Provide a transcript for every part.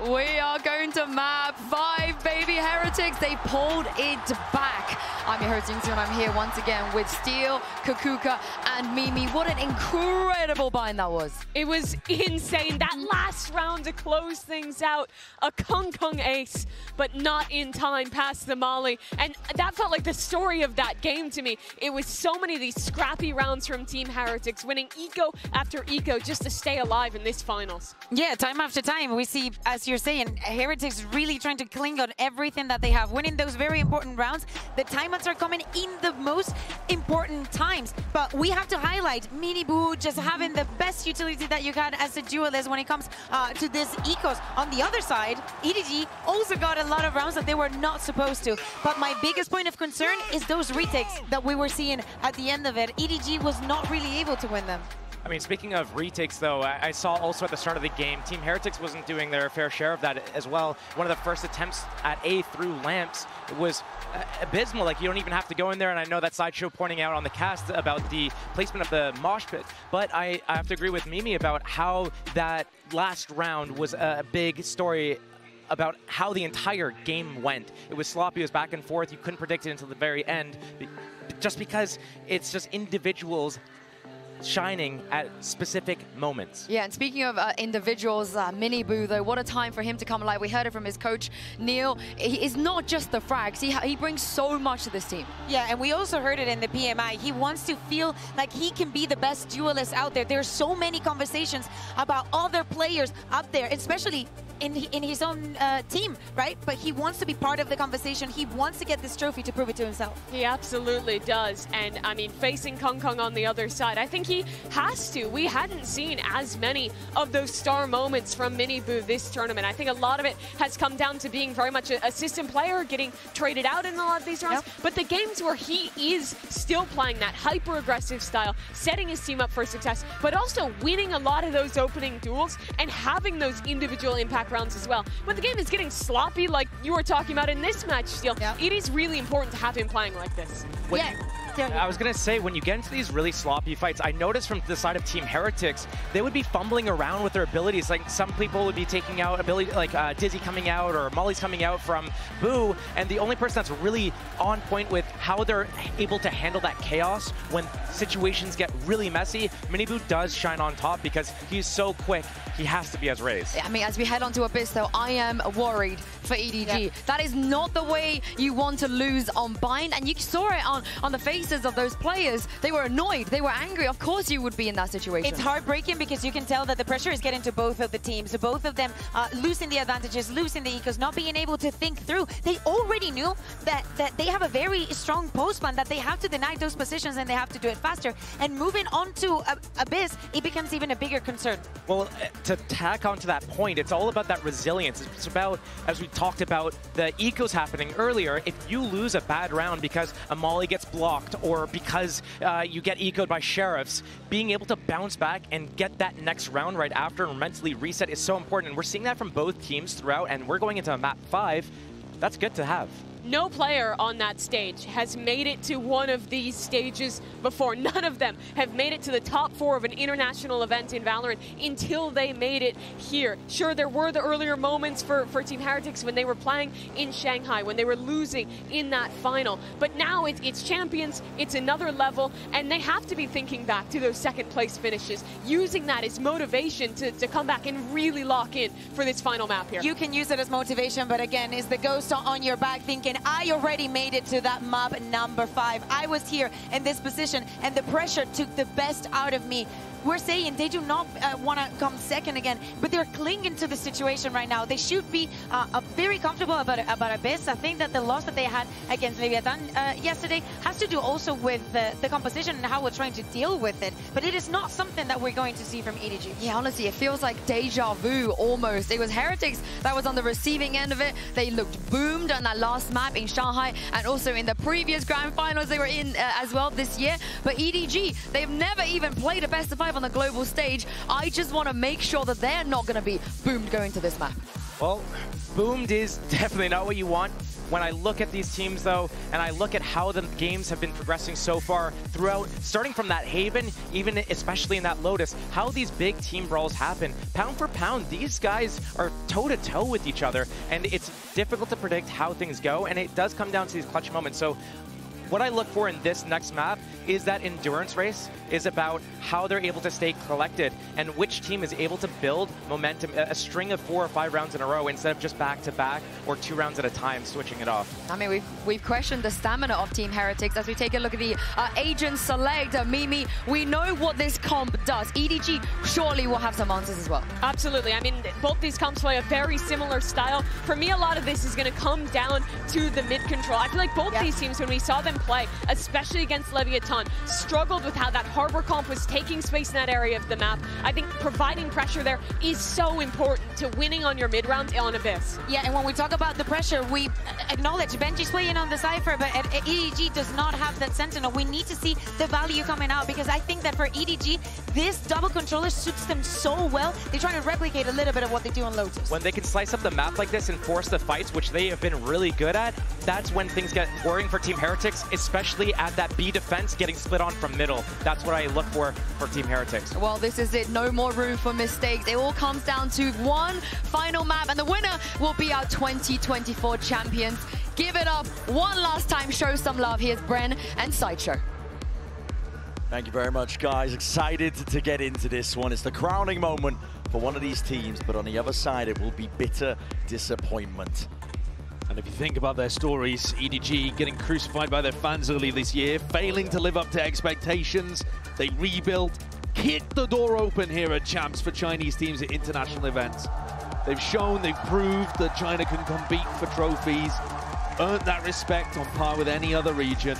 We are going to map 5, baby. Heretics, they pulled it back. I'm your host, Jingsu, and I'm here once again with Steel, Kakuka, and Mimi. What an incredible bind that was. It was insane. That last round to close things out. A Kung Kung ace, but not in time past the Molly. And that felt like the story of that game to me. It was so many of these scrappy rounds from Team Heretics, winning eco after eco just to stay alive in this finals. Yeah, time after time, we see, as you're saying, Heretics really trying to cling on everything that they have, winning those very important rounds. The timeouts are coming in the most important times, but we have to highlight Miniboo just having the best utility that you can as a duelist when it comes to this ecos. On the other side, EDG also got a lot of rounds that they were not supposed to, but my biggest point of concern is those retakes that we were seeing at the end of it. EDG was not really able to win them. I mean, speaking of retakes, though, I saw also at the start of the game, Team Heretics wasn't doing their fair share of that as well. One of the first attempts at A through lamps was abysmal. Like, you don't even have to go in there, and I know that Sideshow pointing out on the cast about the placement of the mosh pit, but I have to agree with Mimi about how that last round was a big story about how the entire game went. It was sloppy, it was back and forth, you couldn't predict it until the very end, just because it's just individuals shining at specific moments. Yeah, and speaking of individuals, Miniboo, though, what a time for him to come alive. We heard it from his coach, Neil. He is not just the frags. He brings so much to this team. Yeah, and we also heard it in the PMI. He wants to feel like he can be the best duelist out there. There's so many conversations about other players up there, especially in his own team, right? But he wants to be part of the conversation. He wants to get this trophy to prove it to himself. He absolutely does. And I mean, facing Kung Kung on the other side, I think he has to. We hadn't seen as many of those star moments from Miniboo this tournament. I think a lot of it has come down to being very much a system player, getting traded out in a lot of these rounds. Yep. But the games where he is still playing that hyper-aggressive style, setting his team up for success, but also winning a lot of those opening duels and having those individual impact rounds as well. When the game is getting sloppy, like you were talking about in this match, Steel, it is really important to have him playing like this. I was going to say, when you get into these really sloppy fights, I noticed from the side of Team Heretics, they would be fumbling around with their abilities. Like, some people would be taking out ability, like Dizzy coming out or Molly's coming out from Boo, and the only person that's really on point with how they're able to handle that chaos when situations get really messy, Miniboo does shine on top because he's so quick, he has to be as raised. I mean, as we head on to Abyss, though, I am worried for EDG. Yep. That is not the way you want to lose on Bind, and you saw it on the faces of those players. They were annoyed, they were angry. Of course you would be in that situation. It's heartbreaking because you can tell that the pressure is getting to both of the teams. So both of them losing the advantages, losing the ecos, not being able to think through. They already knew that they have a very strong post plan, that they have to deny those positions and they have to do it faster. And moving on to Abyss, it becomes even a bigger concern. Well, to tack onto that point, it's all about that resilience. It's about, as we talked about, the ecos happening earlier. If you lose a bad round because a Molly gets blocked or because you get ecoed by sheriffs, being able to bounce back and get that next round right after and mentally reset is so important. And we're seeing that from both teams throughout, and we're going into map 5. That's good to have. No player on that stage has made it to one of these stages before. None of them have made it to the top 4 of an international event in Valorant until they made it here. Sure, there were the earlier moments for Team Heretics when they were playing in Shanghai, when they were losing in that final. But now it's champions, it's another level, and they have to be thinking back to those second place finishes, using that as motivation to come back and really lock in for this final map here. You can use it as motivation, but again, is the ghost on your back thinking, I already made it to that map number 5. I was here in this position, and the pressure took the best out of me. We're saying they do not want to come second again, but they're clinging to the situation right now. They should be very comfortable about Abyss. I think that the loss that they had against Leviathan yesterday has to do also with the composition and how we're trying to deal with it. But it is not something that we're going to see from EDG. Yeah, honestly, it feels like deja vu almost. It was Heretics that was on the receiving end of it. They looked boomed on that last map in Shanghai, and also in the previous grand finals they were in as well this year. But EDG, they've never even played a best of 5 on the global stage. I just want to make sure that they're not going to be boomed going to this map. Well, boomed is definitely not what you want When I look at these teams, though, and I look at how the games have been progressing so far throughout, starting from that Haven, even especially in that Lotus, how these big team brawls happen. Pound for pound, these guys are toe-to-toe with each other, and it's difficult to predict how things go, and it does come down to these clutch moments. So what I look for in this next map is that endurance race is about how they're able to stay collected and which team is able to build momentum, a string of 4 or 5 rounds in a row instead of just back-to-back or 2 rounds at a time, switching it off. I mean, we've questioned the stamina of Team Heretics as we take a look at the agent select. Mimi, we know what this comp does. EDG surely will have some answers as well. Absolutely. I mean, both these comps play a very similar style. For me, a lot of this is going to come down to the mid control. I feel like both these teams, when we saw them play, especially against Leviathan, struggled with how that Harbor comp was taking space in that area of the map. I think providing pressure there is so important to winning on your mid round on Abyss. Yeah, and when we talk about the pressure, we acknowledge Benji's playing on the Cypher, but EDG does not have that Sentinel. We need to see the value coming out, because I think that for EDG, this double controller suits them so well. They're trying to replicate a little bit of what they do on Lotus. When they can slice up the map like this and force the fights, which they have been really good at, that's when things get worrying for Team Heretics, especially at that B defense getting split on from middle. That's what I look for Team Heretics. Well, this is it. No more room for mistakes. It all comes down to one final map, and the winner will be our 2024 champions. Give it up one last time. Show some love. Here's Bren and Sideshow. Thank you very much, guys. Excited to get into this one. It's the crowning moment for one of these teams, but on the other side, it will be bitter disappointment. And if you think about their stories, EDG getting crucified by their fans early this year, failing to live up to expectations, they rebuilt, kicked the door open here at Champs for Chinese teams at international events. They've shown, they've proved that China can compete for trophies, earned that respect on par with any other region.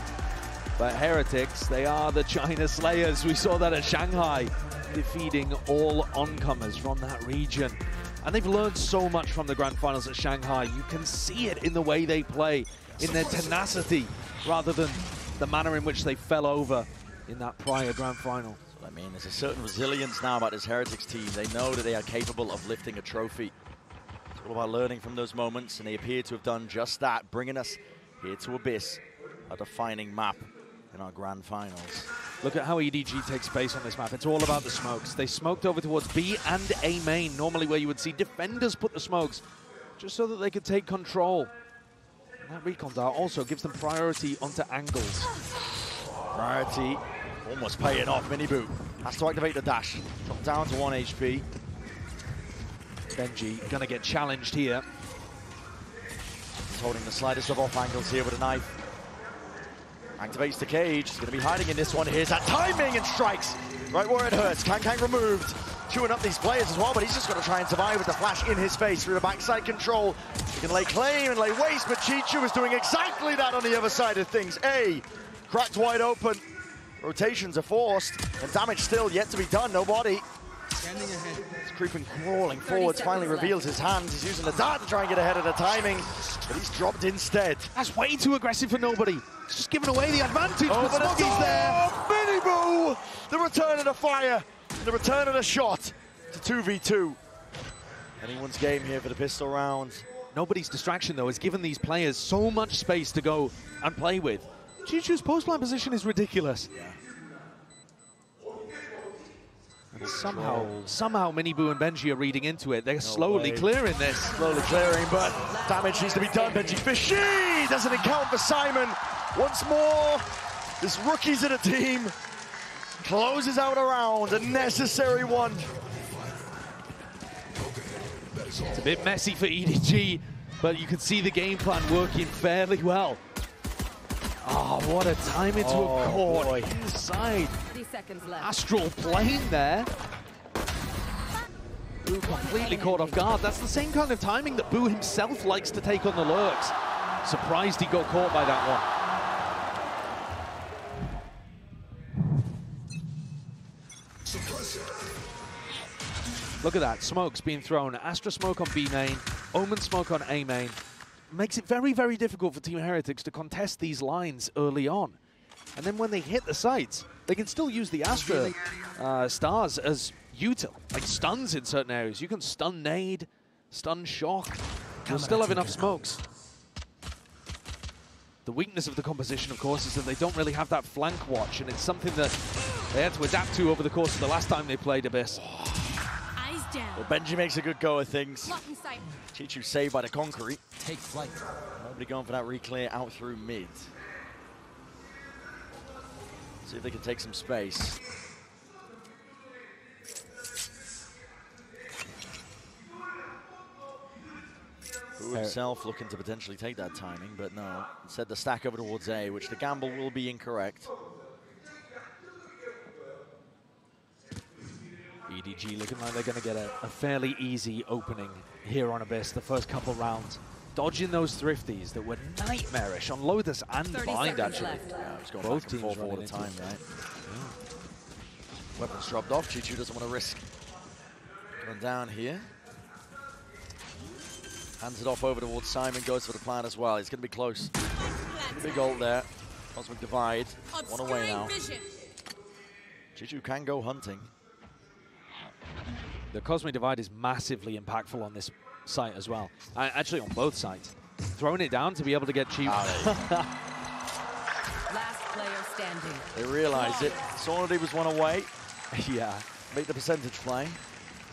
But Heretics, they are the China Slayers. We saw that at Shanghai, defeating all oncomers from that region. And they've learned so much from the grand finals at Shanghai. You can see it in the way they play, in their tenacity, rather than the manner in which they fell over in that prior grand final. I mean, there's a certain resilience now about this Heretics team. They know that they are capable of lifting a trophy. It's all about learning from those moments, and they appear to have done just that, bringing us here to Abyss, a defining map in our grand finals. Look at how EDG takes space on this map. It's all about the smokes. They smoked over towards B and A main, normally where you would see defenders put the smokes, just so that they could take control. And that recon dart also gives them priority onto angles. Priority almost paying off. Miniboo has to activate the dash. Drop down to 1 HP. Benji gonna get challenged here. He's holding the slightest of off angles here with a knife. Activates the cage. He's going to be hiding in this one. Here's that timing and strikes right where it hurts. Kang removed. Chewing up these players as well, but he's just going to try and survive with the flash in his face through the backside control. He can lay claim and lay waste, but Chichu is doing exactly that on the other side of things. A, cracked wide open. Rotations are forced, and damage still yet to be done. Nobody. He's creeping, crawling forwards, finally reveals his hands. He's using the dart to try and get ahead of the timing, but he's dropped instead. That's way too aggressive for nobody. It's just giving away the advantage. Oh, but Smoggy's there. Miniboo! The return of the fire, the return of the shot to 2v2. Anyone's game here for the pistol round. Nobody's distraction, though, has given these players so much space to go and play with. Chichu's post-line position is ridiculous. Yeah. And somehow Miniboo and Benji are reading into it. They're slowly clearing this. Slowly clearing, but damage needs to be done. Benji Fishy doesn't account for Simon. Once more, this rookies of the team closes out a round, a necessary one. It's a bit messy for EDG, but you can see the game plan working fairly well. Oh, what a time into a court inside. Astral plane there. Boo completely caught off guard. That's the same kind of timing that Boo himself likes to take on the lurks. Surprised he got caught by that one. Look at that, smokes being thrown. Astra smoke on B main, Omen smoke on A main. Makes it very, very difficult for Team Heretics to contest these lines early on. And then when they hit the sites, they can still use the Astra stars as util, like stuns in certain areas. You can stun nade, stun shock. You'll still have enough smokes. The weakness of the composition, of course, is that they don't really have that flank watch, and it's something that they had to adapt to over the course of the last time they played Abyss. Eyes down. Well, Benji makes a good go of things. Chichu saved by the concrete. Take flight. Nobody going for that re-clear out through mid. See if they can take some space. Who himself looking to potentially take that timing, but no. Instead the stack over towards A, which the gamble will be incorrect. EDG looking like they're going to get a fairly easy opening here on Abyss the first couple rounds. Dodging those thrifties that were nightmarish on Lotus and Bind, actually. Yeah, it's going Both back and teams forth all the time, right? Yeah. Weapons dropped off. Chichu doesn't want to risk going down here. Hands it off over towards Simon, goes for the plan as well. He's going to be close. Big ult there. Cosmic Divide. One away now. Chichu can go hunting. The Cosmic Divide is massively impactful on this site as well. Actually, on both sides. Throwing it down to be able to get cheap. Last player standing. They realize it. Saunity was one away. Yeah. Make the percentage play.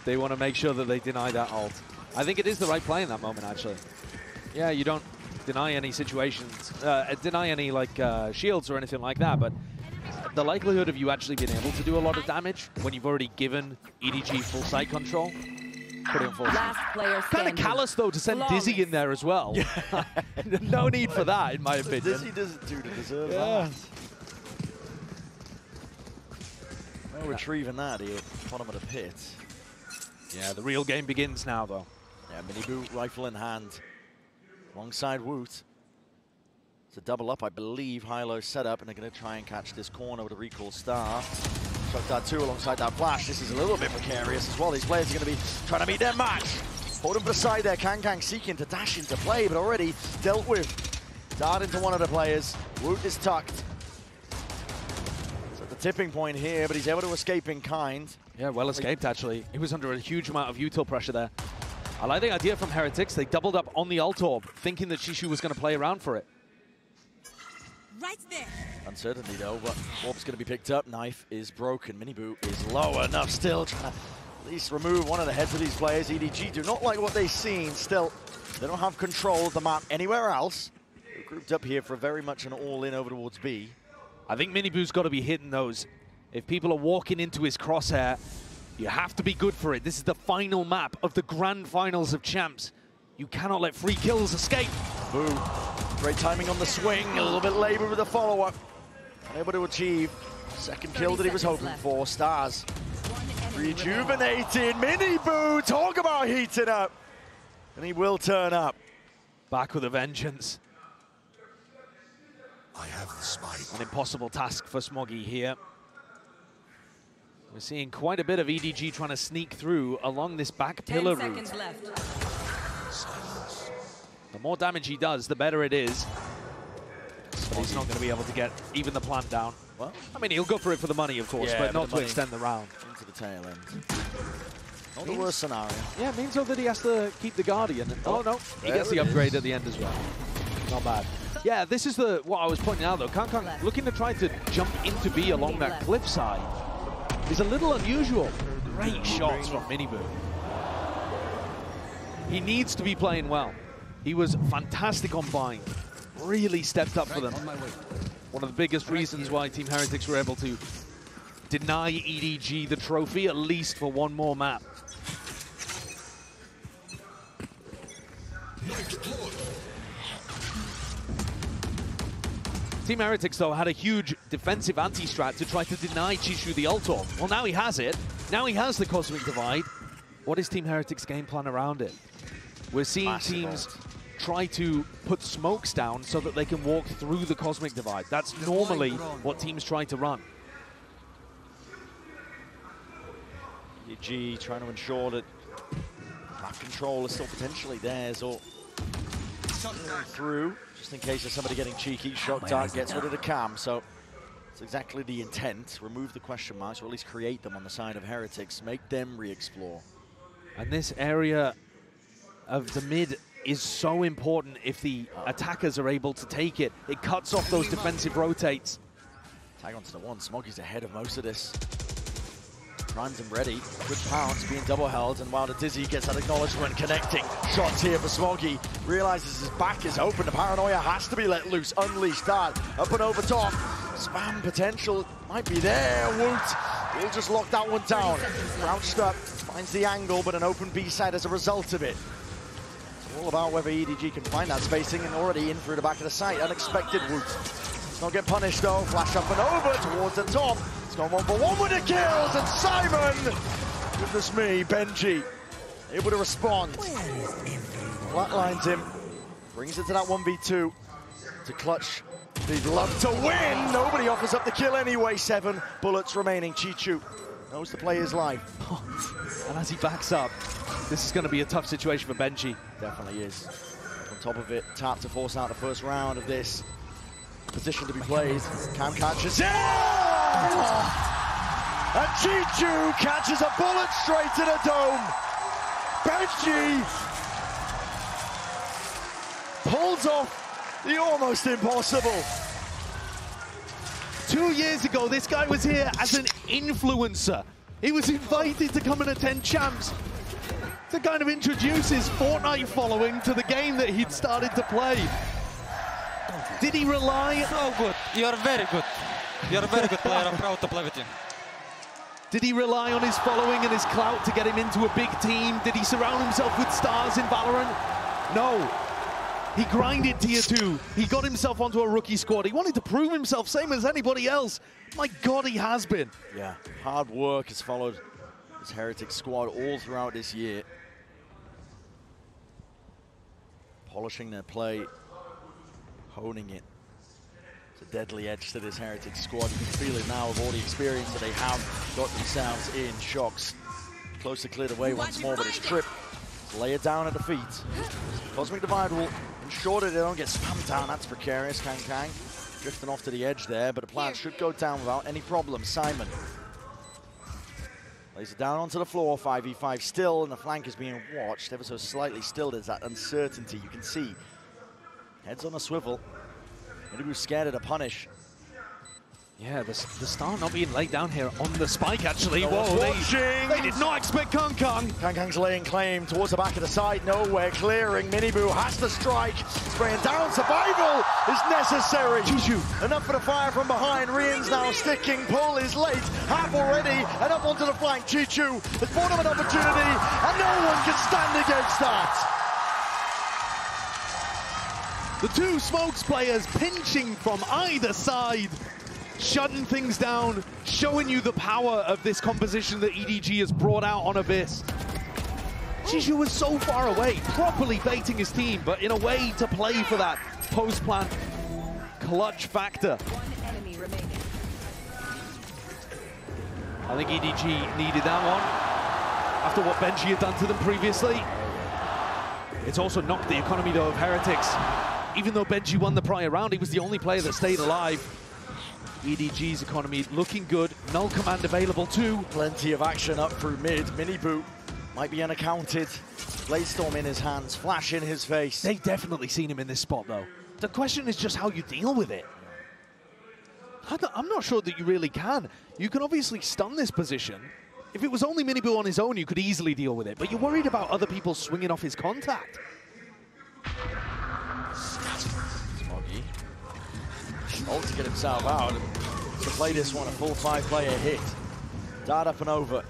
They want to make sure that they deny that ult. I think it is the right play in that moment, actually. Yeah, you don't deny any situations, deny any like shields or anything like that, but the likelihood of you actually being able to do a lot of damage when you've already given EDG full site control, pretty unfortunate. Last player standing. Kind of callous, though, to send Dizzy in there as well. No need for that, in my opinion. Dizzy doesn't do to deserve that. No retrieving that here, bottom of the pit. Yeah, the real game begins now, though. Yeah, mini boot, rifle in hand, alongside Woot. It's a double up, I believe. Hilo set up, and they're going to try and catch this corner with a recall star. Struck that two alongside that flash. This is a little bit precarious as well. These players are going to be trying to meet their match. Hold him to the side there. Kang seeking to dash into play, but already dealt with. Dart into one of the players. Woot is tucked. It's at the tipping point here, but he's able to escape in kind. Yeah, well escaped, actually. He was under a huge amount of util pressure there. I like the idea from Heretics. They doubled up on the ult orb, thinking that Shishu was going to play around for it. Right there. Uncertainty though, but orb's going to be picked up. Knife is broken. Mini-boot is low enough still, trying to at least remove one of the heads of these players. EDG do not like what they've seen. Still, they don't have control of the map anywhere else. They're grouped up here for very much an all-in over towards B. I think Mini-boot's got to be hitting those. If people are walking into his crosshair, you have to be good for it. This is the final map of the grand finals of champs. You cannot let free kills escape. Boo. Great timing on the swing. A little bit labor with the follow-up. Unable to achieve second kill that he was hoping for. Stars rejuvenated. Mini-Boo. Talk about heating up. And he will turn up. Back with a vengeance. I have the spike. An impossible task for Smoggy here. We're seeing quite a bit of EDG trying to sneak through along this back pillar route. 10 seconds left. The more damage he does, the better it is. But he's not going to be able to get even the plant down. Well, I mean, he'll go for it for the money, of course, but not to extend the round. Into the tail end. Not the worst scenario. Yeah, it means though that he has to keep the Guardian. Oh no, he gets the upgrade at the end as well. Not bad. Yeah, this is what I was pointing out though. Kang looking to try to jump into B along that cliffside is a little unusual. Great shots from Mini-Boo. He needs to be playing well. He was fantastic on Bind. Really stepped up for them. One of the biggest reasons why Team Heretics were able to deny EDG the trophy, at least for one more map. Team Heretics, though, had a huge defensive anti-strat to try to deny Chishu the ult orb. Well, now he has it. Now he has the Cosmic Divide. What is Team Heretics' game plan around it? We're seeing teams try to put smokes down so that they can walk through the Cosmic Divide. That's normally what teams try to run. EDG trying to ensure that map control is still potentially theirs, or through, just in case there's somebody getting cheeky. Shock Dart gets rid of the cam, so it's exactly the intent. Remove the question marks, or at least create them on the side of Heretics. Make them re-explore. And this area of the mid is so important if the attackers are able to take it. It cuts off those defensive rotates. Tag onto the one. Smoggy's ahead of most of this. Primed and ready. Good pounce being double held, and while the Dizzy gets that acknowledgement, connecting shots here for Smoggy. Realizes his back is open. The paranoia has to be let loose. Unleash that. Up and over top. Spam potential might be there. Woot. He'll just lock that one down. Crouched up. Finds the angle, but an open B side as a result of it. It's all about whether EDG can find that spacing, and already in through the back of the site. Unexpected Woot. Let's not get punished though. Flash up and over towards the top. Gone 1-for-1 with the kills, and Simon! Goodness me, Benji able to respond. Flatlines him, brings it to that 1v2 to clutch. He'd love to win. Nobody offers up the kill anyway. 7 bullets remaining. Chichu knows to play his life. And as he backs up, this is going to be a tough situation for Benji. Definitely is. On top of it, Tap to force out the first round of this. Position to be played. Cam catches it! And Chichu catches a bullet straight to the dome. Benji pulls off the almost impossible. 2 years ago, this guy was here as an influencer. He was invited to come and attend Champs to kind of introduce his Fortnite following to the game that he'd started to play. Did he rely? So good. You're very good. You're a very good player. I'm proud to play with you. Did he rely on his following and his clout to get him into a big team? Did he surround himself with stars in Valorant? No. He grinded tier 2. He got himself onto a rookie squad. He wanted to prove himself, same as anybody else. My God, he has been. Yeah, hard work has followed this Heretic squad all throughout this year. Polishing their play, honing it. It's a deadly edge to this Heretic squad. You can feel it now with all the experience that they have got themselves in. Shocks close to cleared away once more, but it's Trip. Lay it down at the feet. Cosmic Divide will ensure that they don't get spammed down. That's precarious. Kang drifting off to the edge there, but the plant should go down without any problem. Simon lays it down onto the floor. 5v5 still, and the flank is being watched ever so slightly. Still, there's that uncertainty you can see. Heads on a swivel. Minibu's scared of the punish. Yeah, the start not being laid down here on the spike, actually. No Whoa, they did not expect Kang. Kang's laying claim towards the back of the side. Nowhere clearing. Minibu has to strike. Spraying down. Survival is necessary. Chichu. Enough for the fire from behind. Rian's now sticking. Pull is late. Half already. And up onto the flank. Chichu has brought him an opportunity. And no one can stand against that. The two Smokes players pinching from either side, shutting things down, showing you the power of this composition that EDG has brought out on Abyss. Chichu was so far away, properly baiting his team, but in a way to play for that post-plant clutch factor. One enemy remaining. I think EDG needed that one after what Benji had done to them previously. It's also knocked the economy, though, of Heretics. Even though Benji won the prior round, he was the only player that stayed alive. EDG's economy looking good. Null command available too. Plenty of action up through mid. Minibu might be unaccounted. Bladestorm in his hands, flash in his face. They've definitely seen him in this spot, though. The question is just how you deal with it. I'm not sure that you really can. You can obviously stun this position. If it was only Minibu on his own, you could easily deal with it. But you're worried about other people swinging off his contact. Smoggy. Ult to get himself out. To play this one, a full 5-player hit. Dart up and over.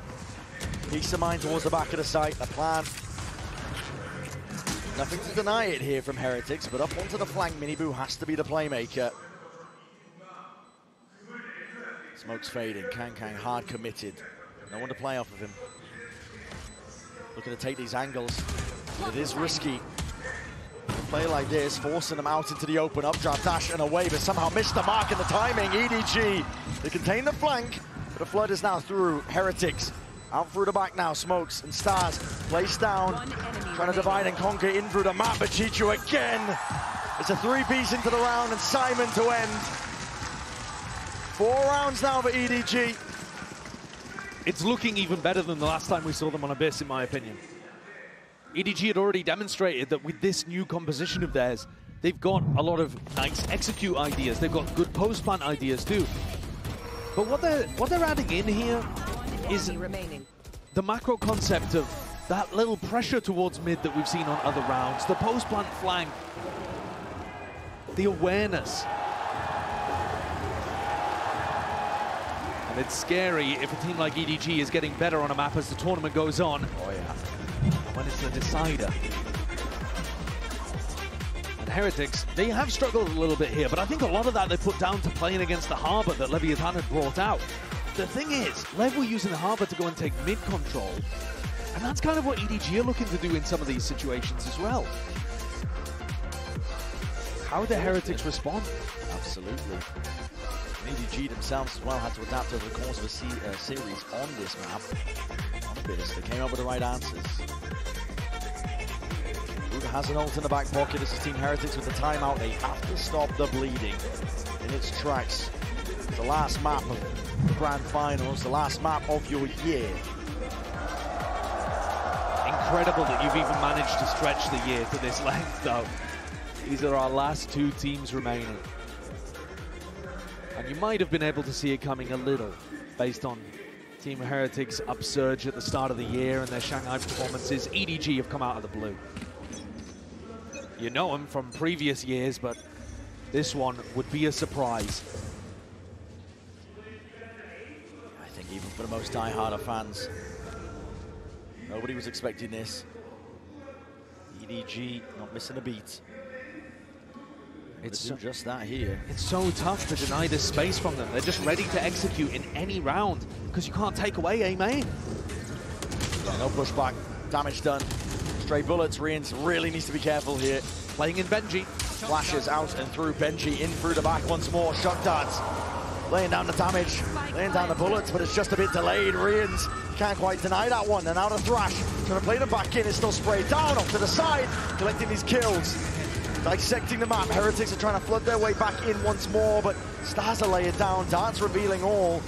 Peace of mind towards the back of the site. The plan. Nothing to deny it here from Heretics, but up onto the flank, Minibu has to be the playmaker. Smoke's fading. Kang hard committed. No one to play off of him. Looking to take these angles. It is risky. Play like this, forcing them out into the open, updraft dash and away, but somehow missed the mark in the timing. EDG, they contain the flank, but the flood is now through. Heretics out through the back now. Smokes and Stars placed down, trying to divide and conquer in through the map, but Chichu again. It's a 3-piece into the round, and Simon to end. 4 rounds now for EDG. It's looking even better than the last time we saw them on Abyss, in my opinion. EDG had already demonstrated that with this new composition of theirs, they've got a lot of nice execute ideas. They've got good post-plant ideas too. But what they're adding in here is the macro concept of that little pressure towards mid that we've seen on other rounds, the post-plant flank, the awareness. And it's scary if a team like EDG is getting better on a map as the tournament goes on. Oh yeah. When it's the decider. And Heretics, they have struggled a little bit here, but I think a lot of that they put down to playing against the Harbor that Leviathan had brought out. The thing is, Lev were using the Harbor to go and take mid control, and that's kind of what EDG are looking to do in some of these situations as well. How do Heretics respond? Absolutely. EDG themselves as well had to adapt over the course of a series on this map. On this, they came up with the right answers. Buddha has an ult in the back pocket. This is Team Heretics with the timeout. They have to stop the bleeding in its tracks. It's the last map of the Grand Finals, the last map of your year. Incredible that you've even managed to stretch the year to this length, though. These are our last two teams remaining. And you might have been able to see it coming a little based on Team Heretics' upsurge at the start of the year and their Shanghai performances. EDG have come out of the blue. You know them from previous years, but this one would be a surprise. I think even for the most die-hard of fans, nobody was expecting this. EDG not missing a beat. It's just that here. It's so tough to deny this space from them. They're just ready to execute in any round because you can't take away A main. Yeah, no pushback, damage done. Stray bullets, Rians really needs to be careful here. Playing in Benji. Flashes out and through, Benji in through the back once more. Shock darts, laying down the damage, laying down the bullets, but it's just a bit delayed. Rians can't quite deny that one. And now the Thrash, trying to play them back in, it's still sprayed down, off to the side, collecting these kills. Dissecting the map, Heretics are trying to flood their way back in once more, but Stars are laying down, darts revealing all.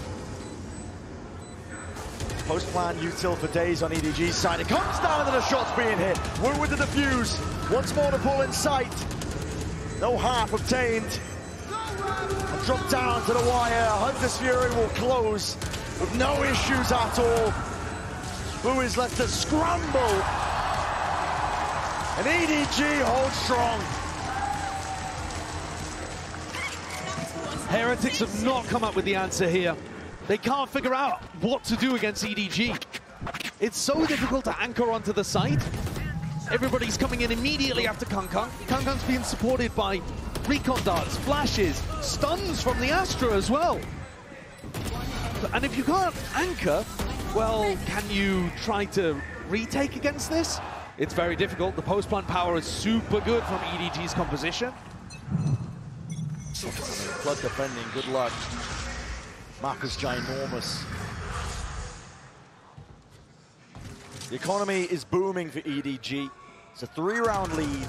Post-plan util for days on EDG's side. It comes down and the shot's being hit. Wu with the defuse, once more to pull in sight. No half obtained. And drop down to the wire. Hunter's Fury will close with no issues at all. Wu is left to scramble. And EDG holds strong. Heretics have not come up with the answer here. They can't figure out what to do against EDG. It's so difficult to anchor onto the site. Everybody's coming in immediately after Kangkang. Kangkang's being supported by recon darts, flashes, stuns from the Astra as well. And if you can't anchor, well, can you try to retake against this? It's very difficult. The post-plant power is super good from EDG's composition. Flood defending, good luck. Map is ginormous. The economy is booming for EDG. It's a 3-round lead.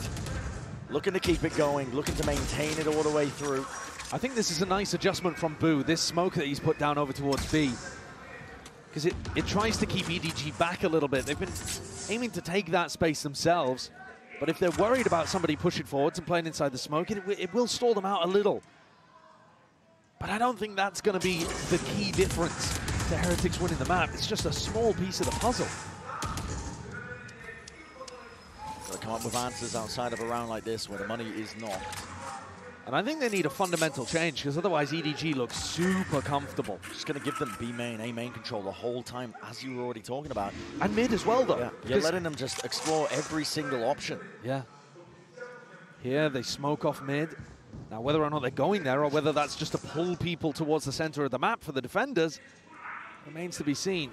Looking to keep it going, looking to maintain it all the way through. I think this is a nice adjustment from Boo, this smoke that he's put down over towards B. Because it tries to keep EDG back a little bit. They've been aiming to take that space themselves. But if they're worried about somebody pushing forwards and playing inside the smoke, it will stall them out a little. But I don't think that's going to be the key difference to Heretics winning the map. It's just a small piece of the puzzle. Got to come up with answers outside of a round like this where the money is not. And I think they need a fundamental change, because otherwise EDG looks super comfortable. Just going to give them B main, A main control the whole time, as you were already talking about. And mid as well, though. Yeah, you're letting them just explore every single option. Yeah. Here they smoke off mid. Now, whether or not they're going there, or whether that's just to pull people towards the center of the map for the defenders, remains to be seen.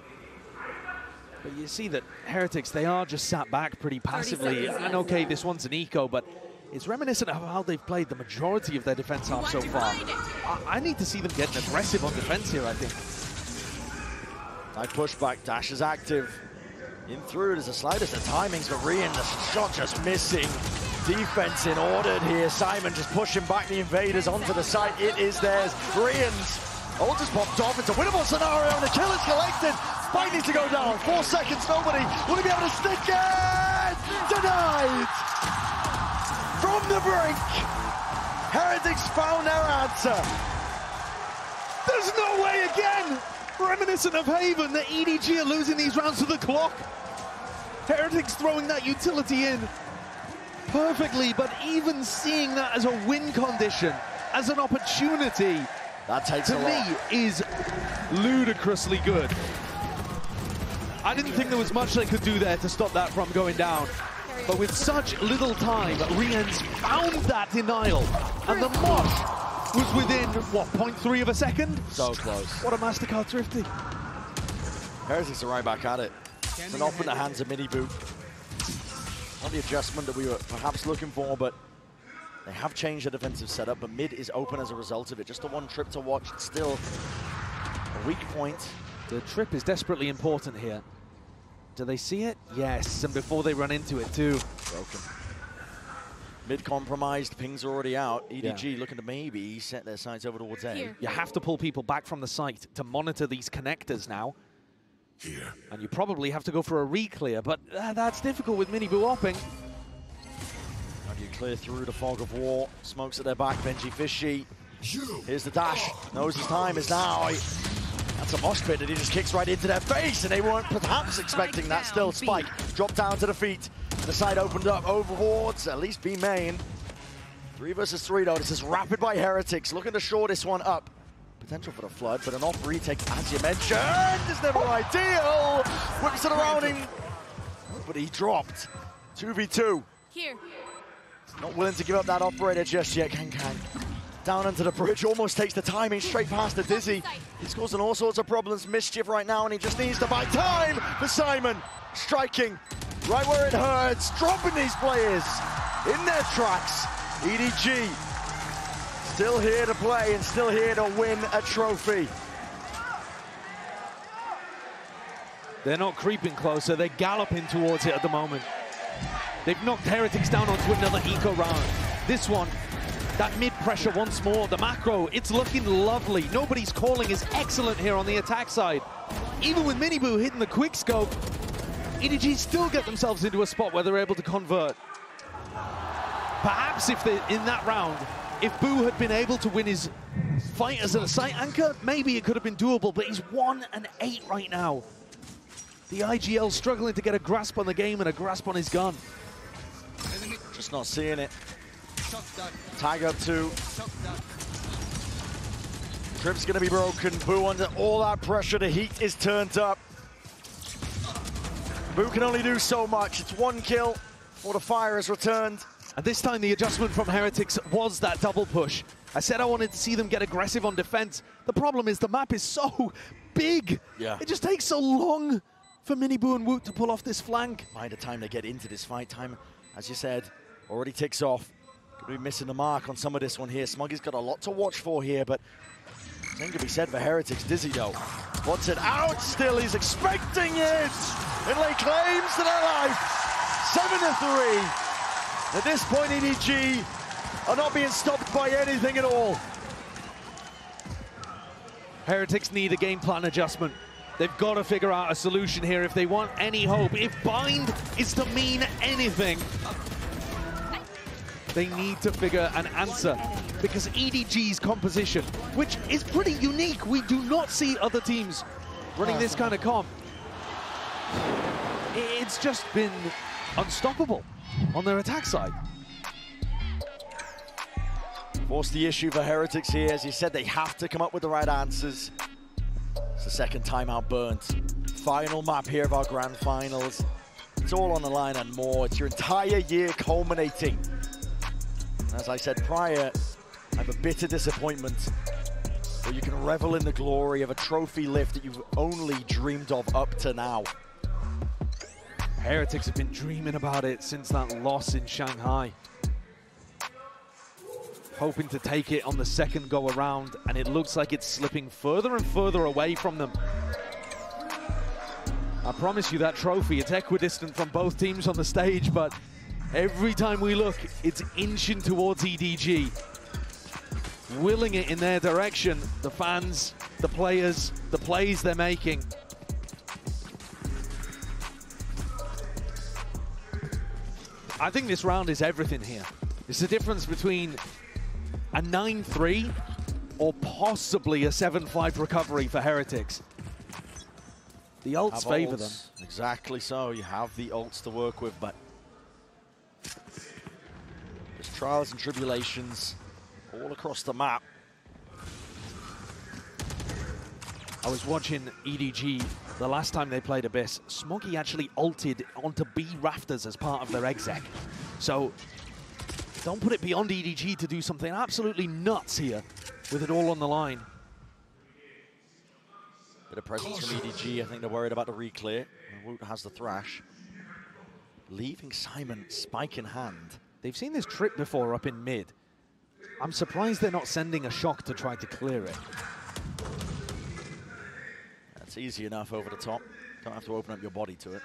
But you see that Heretics, they are just sat back pretty passively. And okay, this one's an eco, but it's reminiscent of how they've played the majority of their defense half so far. I need to see them getting aggressive on defense here, I think. Nice pushback, Dash is active. In through, there's the slightest of timings, but Rian, the shot just missing. Defense in ordered here. Simon just pushing back the invaders onto the site. It is theirs. Rian's ult just popped off. It's a winnable scenario, and the kill is collected. Spike needs to go down. 4 seconds, nobody. Will he be able to stick it? denied! From the brink, Heretics found their answer. There's no way again! Reminiscent of Haven, that EDG are losing these rounds to the clock. Heretics throwing that utility in perfectly, but even seeing that as a win condition, as an opportunity, that takes to me is ludicrously good. I didn't think there was much they could do there to stop that from going down. But with such little time, Rien's found that denial. And the Mosh was within, what, 0.3 of a second? So close. What a MasterCard thrifty. Heretics are right back at it. It's an off in the hands of Miniboo. Not the adjustment that we were perhaps looking for, but they have changed the defensive setup, but mid is open as a result of it. Just the one trip to watch. It's still a weak point. The trip is desperately important here. Do they see it? Yes, and before they run into it too. Broken. Mid compromised, ping's already out. EDG looking to maybe set their sights over towards A. You have to pull people back from the site to monitor these connectors now. Here. And you probably have to go for a re-clear, but that's difficult with Miniboo opping. How do you clear through the fog of war? Smokes at their back, Benji Fishy. Here's the dash. Knows his time is now. That's a mosh pit that he just kicks right into their face, and they weren't perhaps expecting that. Still, Spike dropped down to the feet. The side opened up overwards, at least B main. 3 versus 3 though. This is rapid by Heretics, looking to shore this one up. Potential for the flood, but an off retake, as you mentioned, is never ideal. Whips it around him, but he dropped. 2v2. Here. Not willing to give up that operator just yet, Kang. Down onto the bridge, almost takes the timing straight past the Dizzy. He's causing all sorts of problems, mischief right now, and he just needs to buy time for Simon. Striking right where it hurts, dropping these players in their tracks. EDG still here to play and still here to win a trophy. They're not creeping closer, they're galloping towards it at the moment. They've knocked Heretics down onto another eco round. This one, that mid-pressure once more, the macro, it's looking lovely. Nobody's calling is excellent here on the attack side. Even with Miniboo hitting the quick scope, EDG still get themselves into a spot where they're able to convert. Perhaps if they, in that round, if Boo had been able to win his fight as a site anchor, maybe it could have been doable, but he's 1-8 right now. The IGL struggling to get a grasp on the game and a grasp on his gun. Just not seeing it. Tag up 2. Trip's gonna be broken. Boo under all that pressure. The heat is turned up. Boo can only do so much. It's 1 kill before the fire is returned. And this time the adjustment from Heretics was that double push. I said I wanted to see them get aggressive on defense. The problem is the map is so big. Yeah. It just takes so long for Miniboo and Woot to pull off this flank. By the time they get into this fight, time, as you said, already ticks off. Could be missing the mark on some of this one here. Smuggy's got a lot to watch for here, but nothing to be said for Heretics. Dizzy though wants it out still. He's expecting it and lay claims to their life. 7-3. At this point, EDG are not being stopped by anything at all. Heretics need a game plan adjustment. They've got to figure out a solution here if they want any hope. If bind is to mean anything, they need to figure an answer, because EDG's composition, which is pretty unique, we do not see other teams running this kind of comp. It's just been unstoppable on their attack side. What's the issue for Heretics here? As you said, they have to come up with the right answers. It's the second timeout burnt. Final map here of our grand finals. It's all on the line and more. It's your entire year culminating. As I said prior, I have a bitter disappointment where you can revel in the glory of a trophy lift that you've only dreamed of up to now. Heretics have been dreaming about it since that loss in Shanghai. Hoping to take it on the second go around, and it looks like it's slipping further and further away from them. I promise you that trophy, it's equidistant from both teams on the stage, but every time we look, it's inching towards EDG. Willing it in their direction, the fans, the players, the plays they're making. I think this round is everything here. It's the difference between a 9-3 or possibly a 7-5 recovery for Heretics. The ults favor them. Exactly so. You have the ults to work with, but there's trials and tribulations all across the map. I was watching EDG the last time they played Abyss. Smoggy actually ulted onto B rafters as part of their exec. So don't put it beyond EDG to do something absolutely nuts here with it all on the line. Bit of presence from EDG. I think they're worried about the reclear. Woot has the thrash. Leaving Simon spike in hand. They've seen this trip before up in mid. I'm surprised they're not sending a shock to try to clear it. That's easy enough over the top. Don't have to open up your body to it.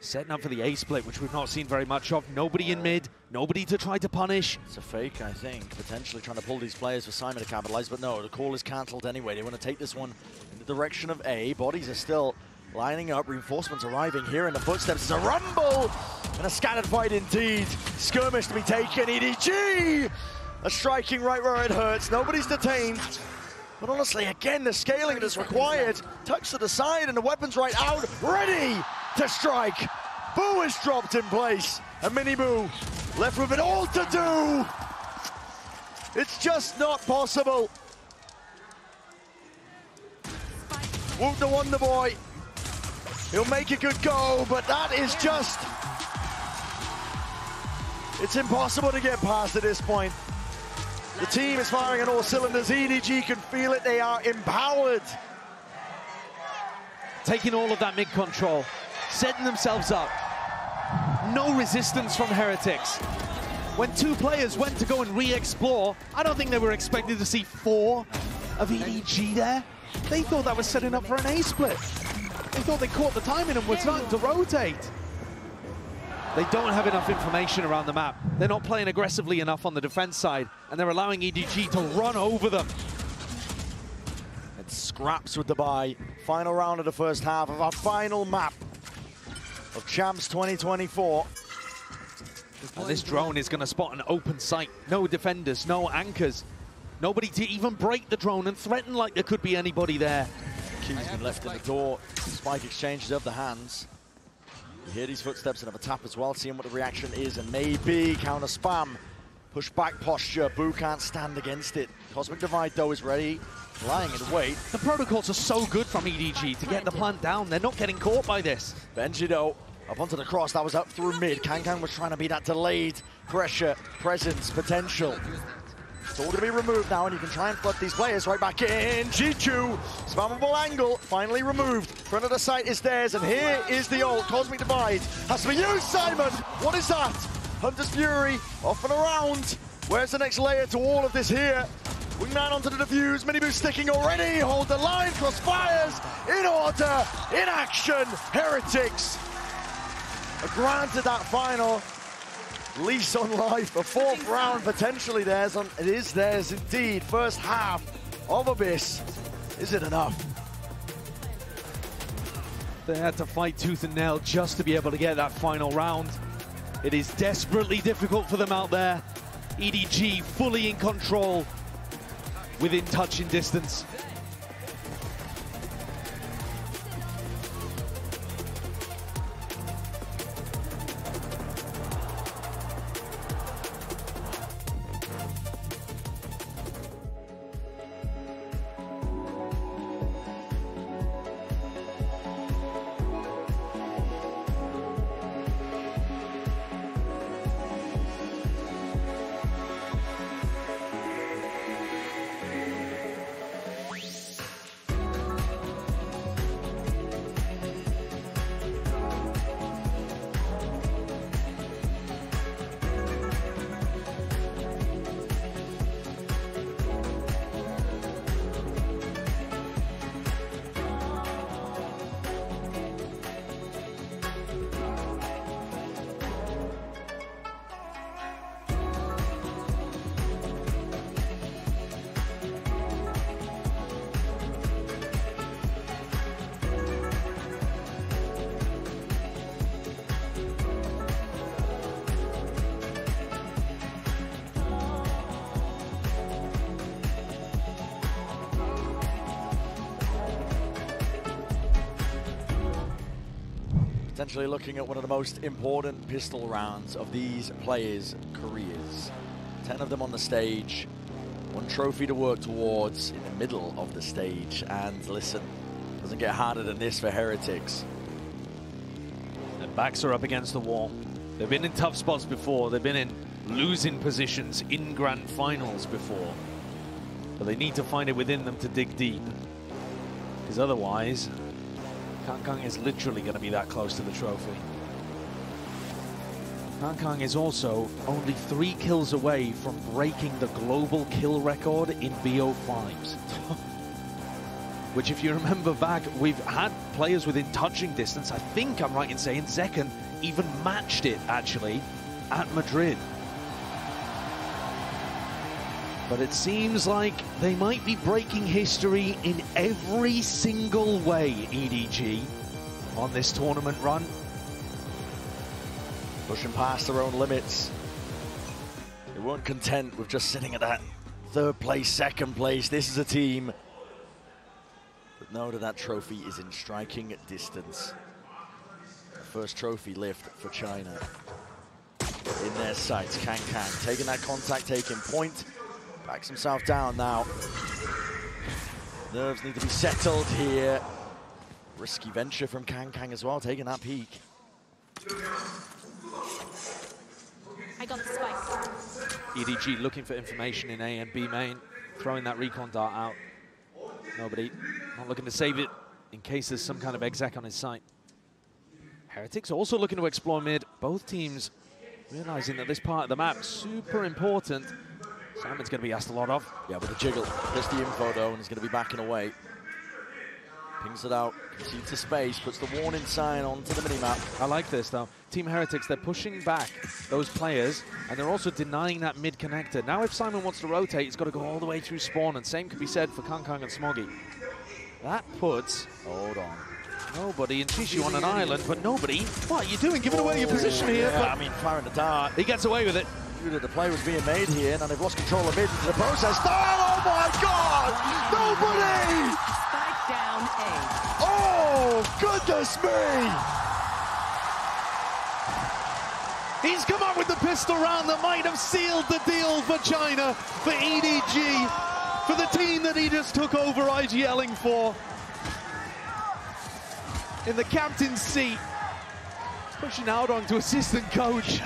Setting up for the A-split, which we've not seen very much of. Nobody in mid, nobody to try to punish. It's a fake, I think. Potentially trying to pull these players for Simon to capitalize, but no, the call is cancelled anyway. They want to take this one in the direction of A. Bodies are still lining up. Reinforcements arriving here in the footsteps. It's a rumble and a scattered fight indeed. Skirmish to be taken. EDG are striking right where it hurts. Nobody's detained. But honestly, again, the scaling that's required. Touch to the side and the weapon's right out. Ready to strike. Boo is dropped in place. And Mini Boo left with it all to do. It's just not possible. Woot the Wonder Boy. He'll make a good go, but that is just... It's impossible to get past at this point. The team is firing on all cylinders. EDG can feel it. They are empowered. Taking all of that mid control, setting themselves up. No resistance from Heretics. When two players went to go and re-explore, I don't think they were expected to see 4 of EDG there. They thought that was setting up for an A-split. They thought they caught the timing and were starting to rotate. They don't have enough information around the map. They're not playing aggressively enough on the defense side, and they're allowing EDG to run over them. It's scraps with the buy. Final round of the first half of our final map of Champs 2024. And this drone is going to spot an open site. No defenders, no anchors. Nobody to even break the drone and threaten like there could be anybody there. Key's been left in the door. Spike exchanges of the hands. You hear these footsteps and have a tap as well, seeing what the reaction is, and maybe counter spam. Push back posture, Boo can't stand against it. Cosmic Divide though is ready, lying in wait. The protocols are so good from EDG to get the plant down. They're not getting caught by this. Benji though, up onto the cross, that was up through mid. Kankan was trying to be that delayed pressure, presence, potential. It's all going to be removed now, and you can try and flood these players right back in. G2, spammable angle, finally removed. Front of the site is theirs, and here is the ult. Cosmic Divide has to be used, Simon. What is that? Hunter's Fury, off and around. Where's the next layer to all of this here? Wingman onto the defuse, Mini Boo sticking already. Hold the line, cross fires, in order, in action. Heretics are granted that final lease on life. The 4th round potentially theirs. It is theirs indeed. First half of Abyss. Is it enough? They had to fight tooth and nail just to be able to get that final round. It is desperately difficult for them out there. EDG fully in control, within touching distance. Potentially looking at one of the most important pistol rounds of these players' careers. 10 of them on the stage, one trophy to work towards in the middle of the stage. And listen, doesn't get harder than this for Heretics. Their backs are up against the wall. They've been in tough spots before. They've been in losing positions in grand finals before. But they need to find it within them to dig deep. Because otherwise, Kang is literally going to be that close to the trophy. Kang is also only 3 kills away from breaking the global kill record in BO5s. Which, if you remember back, we've had players within touching distance. I think I'm right in saying Zekken even matched it, actually, at Madrid. But it seems like they might be breaking history in every single way, EDG, on this tournament run. Pushing past their own limits. They weren't content with just sitting at that 3rd place, 2nd place. This is a team that know that trophy is in striking distance. The first trophy lift for China in their sights. Kang taking that contact, taking point. Backs himself down now. Nerves need to be settled here. Risky venture from Kang as well, taking that peek. I got the spike. EDG looking for information in A and B main, throwing that recon dart out. Nobody, not looking to save it in case there's some kind of exec on his site. Heretics also looking to explore mid. Both teams realizing that this part of the map is super important. Simon's going to be asked a lot of. Yeah, with the jiggle. There's the info, though, and he's going to be backing away. Pings it out, concedes the space, puts the warning sign onto the minimap. I like this, though. Team Heretics, they're pushing back those players, and they're also denying that mid connector. Now, if Simon wants to rotate, he's got to go all the way through spawn, and same could be said for Kang and Smoggy. That puts... Hold on. Nobody in Chishu on an island, but nobody... What are you doing? Giving away your position here. Yeah, but I mean, firing the dart. He gets away with it. That the play was being made here, and they've lost control of mid into the process. Oh my God! Nobody! Spike down A. Oh, goodness me! He's come up with the pistol round that might have sealed the deal for China, for EDG, for the team that he just took over IGLing for. In the captain's seat, pushing out onto assistant coach.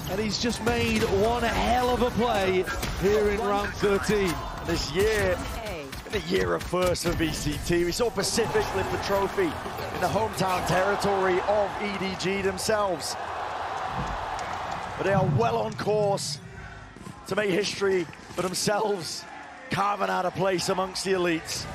And he's just made one hell of a play here in round 13. This year, it's been a year of firsts for VCT. We saw Pacific lift the trophy in the hometown territory of EDG themselves. But they are well on course to make history for themselves, carving out a place amongst the elites.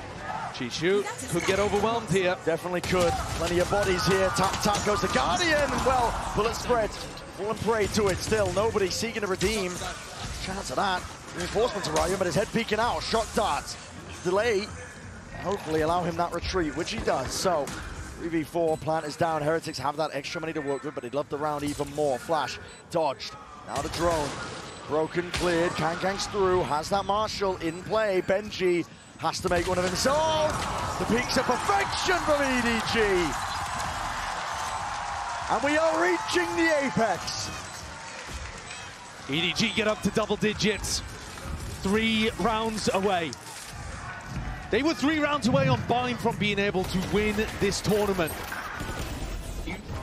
Chishu could get overwhelmed here. Definitely could. Plenty of bodies here. Tap goes the Guardian. Well, bullet spread. Fall and prey to it still. Nobody seeking to redeem. Chance of that. Reinforcements arriving, but his head peeking out. Shot darts. Delay. Hopefully allow him that retreat, which he does. So, 3v4, plant is down. Heretics have that extra money to work with, but they'd love the round even more. Flash, dodged. Now the drone. Broken, cleared. Kang's through. Has that Marshall in play. Benji has to make one of himself. The peaks of perfection from EDG. And we are reaching the apex. EDG get up to double digits. 3 rounds away. They were 3 rounds away on Bind from being able to win this tournament.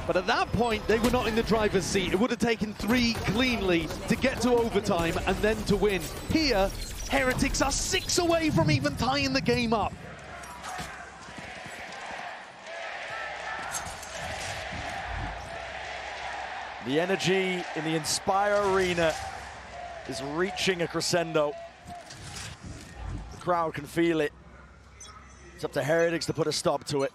But at that point, they were not in the driver's seat. It would have taken 3 cleanly to get to overtime and then to win. Here, Heretics are 6 away from even tying the game up. The energy in the Inspire Arena is reaching a crescendo. The crowd can feel it. It's up to Heretics to put a stop to it.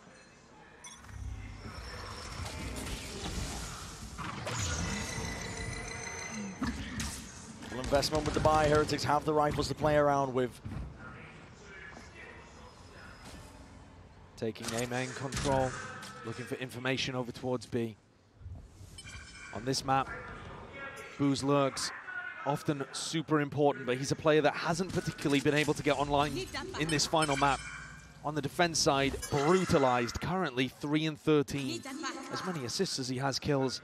Full investment with the buy. Heretics have the rifles to play around with. Taking A main control, looking for information over towards B. On this map, Booz lurks, often super important, but he's a player that hasn't particularly been able to get online in this final map. On the defense side, brutalized, currently 3 and 13. as many assists as he has kills.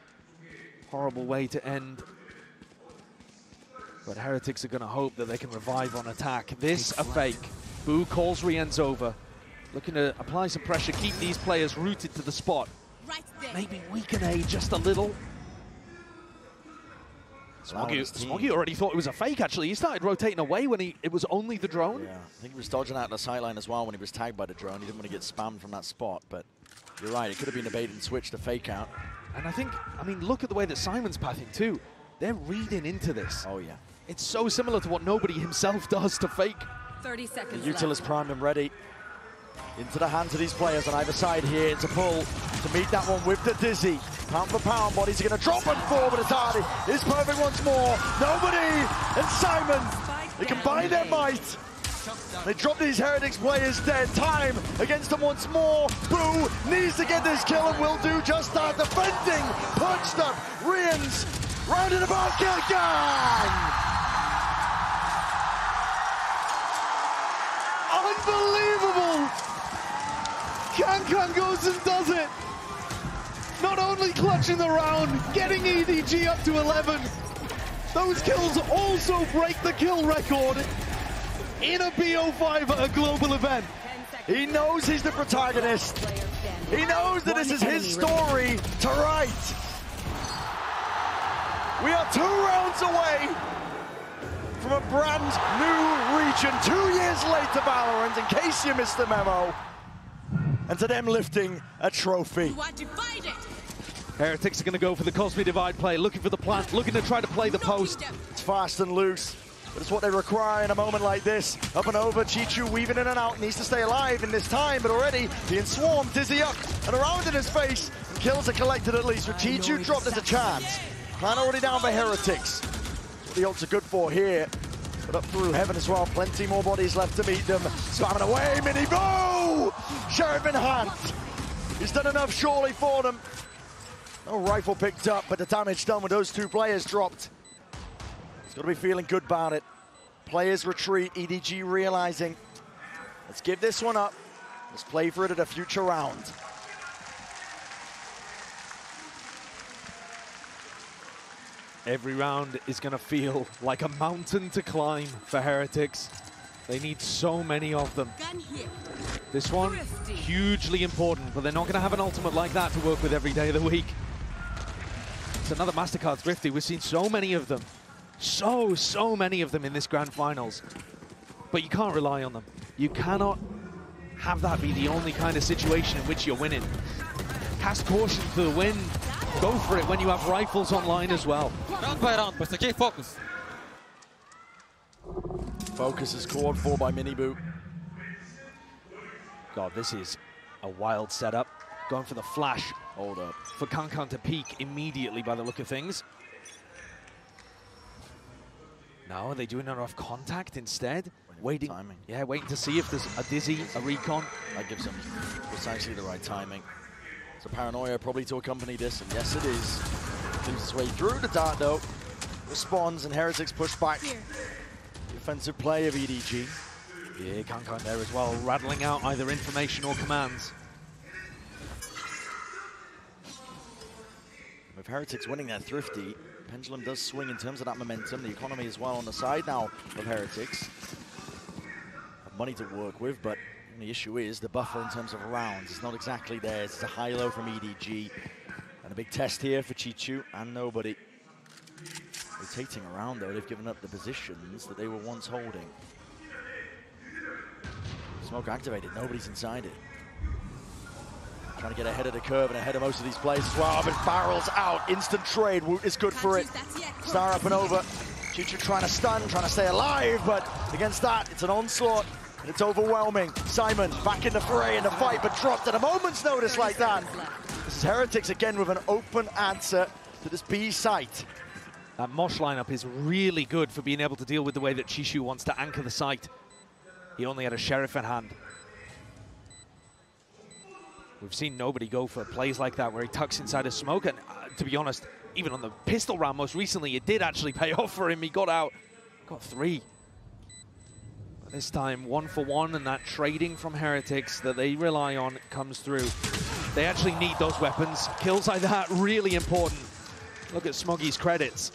Horrible way to end. But Heretics are going to hope that they can revive on attack. This a fake. Boo calls Rien's over. Looking to apply some pressure, keep these players rooted to the spot. Maybe weaken A just a little. Smoggy already thought it was a fake, actually. He started rotating away when it was only the drone. Yeah, I think he was dodging out the sideline as well when he was tagged by the drone. He didn't want to get spammed from that spot, but you're right. It could have been a bait and switch to fake out. And I mean, look at the way that Simon's pathing too. They're reading into this. Oh, yeah. It's so similar to what Nobody himself does to fake. 30 seconds The Util is primed and ready. Into the hands of these players on either side here. It's a pull to meet that one with the Dizzy. Pound for pound, bodies are going to drop and fall, but it's Hardy. It's perfect once more. Nobody and Simon, they combine their might. They drop these Heretics players dead. Time against them once more. Boo needs to get this kill and will do just that. Defending, punched up. Rien's rounded about, kill gang! Unbelievable! Kankan goes and does it. Not only clutching the round, getting EDG up to 11. Those kills also break the kill record in a BO5 at a global event. He knows he's the protagonist. He knows that this is his story to write. We are 2 rounds away from a brand new region. 2 years late to Valorant, in case you missed the memo. And to them lifting a trophy. Heretics are going to go for the Cosmic Divide play, looking for the plant, looking to try to play the post. It's fast and loose, but it's what they require in a moment like this. Up and over, Chichu weaving in and out, needs to stay alive in this time, but already being swarmed, Dizzy up and around in his face. And kills are collected at least, with Chichu dropped as a chance. Plan already down for Heretics. That's what the ults are good for here. But up through heaven as well, plenty more bodies left to meet them. Spamming away, Mini Boo! Sheriff in hand. He's done enough surely for them. No rifle picked up, but the damage done with those 2 players dropped. He's got to be feeling good about it. Players retreat, EDG realizing, let's give this one up. Let's play for it at a future round. Every round is going to feel like a mountain to climb for Heretics. They need so many of them. This one, hugely important, but they're not going to have an ultimate like that to work with every day of the week. It's another MasterCard Thrifty. We've seen so many of them. So many of them in this Grand Finals. But you can't rely on them. You cannot have that be the only kind of situation in which you're winning. Cast caution to the wind. Go for it when you have rifles online as well. Round by round, but okay, focus. Focus is called for by Miniboo. God, this is a wild setup. Going for the flash. Hold up. For Kankan to peek immediately by the look of things. Now, are they doing enough contact instead? Waiting. Timing. Yeah, waiting to see if there's a Dizzy, a recon. That gives them precisely the right timing. So Paranoia probably to accompany this, and yes it is. Moves its way through the dart though. Responds, and Heretics push back. Defensive play of EDG. Yeah, Kankan there as well, rattling out either information or commands. With Heretics winning that Thrifty, pendulum does swing in terms of that momentum. The economy as well on the side now of Heretics. Have money to work with, but the issue is the buffer in terms of rounds is not exactly there. It's a high-low from EDG. And a big test here for Chichu and Nobody. Rotating around though, they've given up the positions that they were once holding. Smoke activated, Nobody's inside it. Trying to get ahead of the curve and ahead of most of these players as well, but barrels out, instant trade. Woot is good for it. Star up and over. Chichu trying to stun, trying to stay alive, but against that, it's an onslaught, and it's overwhelming. Simon back in the fray, in the fight, but dropped at a moment's notice like that. This is Heretics again with an open answer to this B site. That Mosh lineup is really good for being able to deal with the way that Chichu wants to anchor the site. He only had a Sheriff in hand. We've seen Nobody go for plays like that where he tucks inside a smoke, and to be honest, even on the pistol round most recently, it did actually pay off for him. He got out, got 3. But this time, 1 for 1, and that trading from Heretics that they rely on comes through. They actually need those weapons. Kills like that, really important. Look at Smoggy's credits.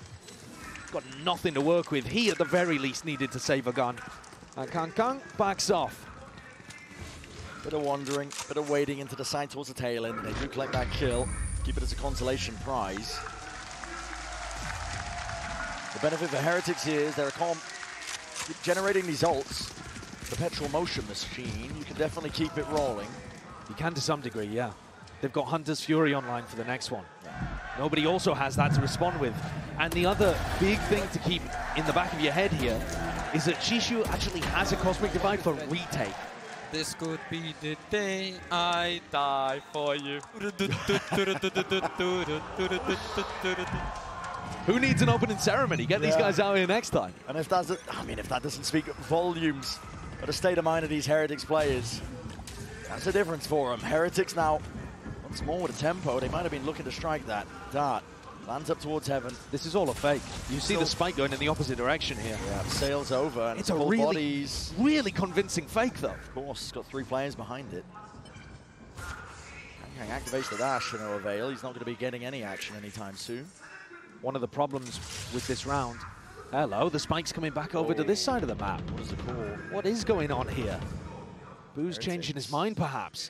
Got nothing to work with. He, at the very least, needed to save a gun. And Kang backs off. Bit of wandering, bit of wading into the side towards the tail end. They do collect that kill. Keep it as a consolation prize. The benefit for Heretics here is they're generating these ults. Perpetual motion machine, you can definitely keep it rolling. You can to some degree, yeah. They've got Hunter's Fury online for the next one. Nobody also has that to respond with. And the other big thing to keep in the back of your head here is that Chishu actually has a Cosmic Divide for retake. This could be the day I die for you. Who needs an opening ceremony? Get these guys out here next time. And if that's, if that doesn't speak volumes of the state of mind of these Heretics players, that's the difference for them. Heretics now, once more with a tempo. They might have been looking to strike that dart. Lands up towards heaven. This is all a fake. You see the spike going in the opposite direction here. Yeah, sails over. And it's a really convincing fake, though. Of course, it's got 3 players behind it. Kang activates the dash, no avail. He's not going to be getting any action anytime soon. One of the problems with this round. Hello, the spike's coming back over to this side of the map. What is the call? What is going on here? Boo's changing his mind, perhaps.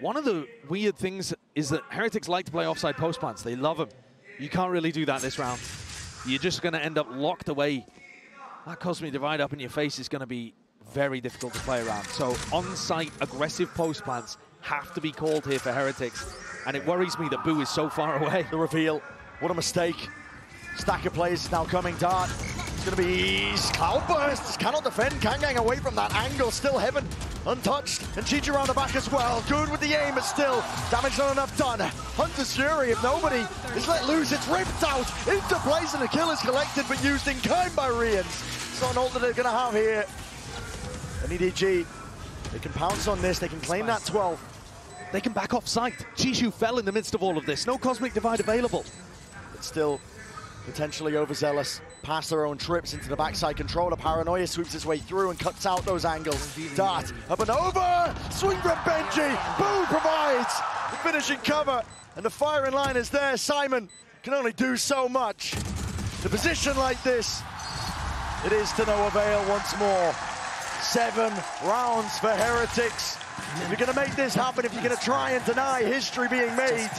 One of the weird things is that Heretics like to play offside post plants. They love them. You can't really do that this round. You're just going to end up locked away. That Cosmic Divide up in your face is going to be very difficult to play around. So on-site aggressive post plants have to be called here for Heretics. And it worries me that Boo is so far away. The reveal. What a mistake. Stack of players is now coming. Dart. It's going to be Cloudburst. Cannot defend. Kang away from that angle. Still heaven. Untouched. And Chichi around the back as well. Good with the aim, but still damage not enough done. Hunter's Fury, if nobody is let loose, it's ripped out into place and the kill is collected but used in kind by Rians. It's not an ult that they're going to have here. And EDG, they can pounce on this. They can claim that 12. They can back off site. Chishu fell in the midst of all of this. No Cosmic Divide available. But still potentially overzealous. Past their own trips into the backside controller. Paranoia sweeps its way through and cuts out those angles. Dart up and over. Swing from Benji. Boo provides the finishing cover. And the firing line is there. Simon can only do so much. The position like this, it is to no avail once more. 7 rounds for Heretics. If you're going to make this happen, if you're going to try and deny history being made,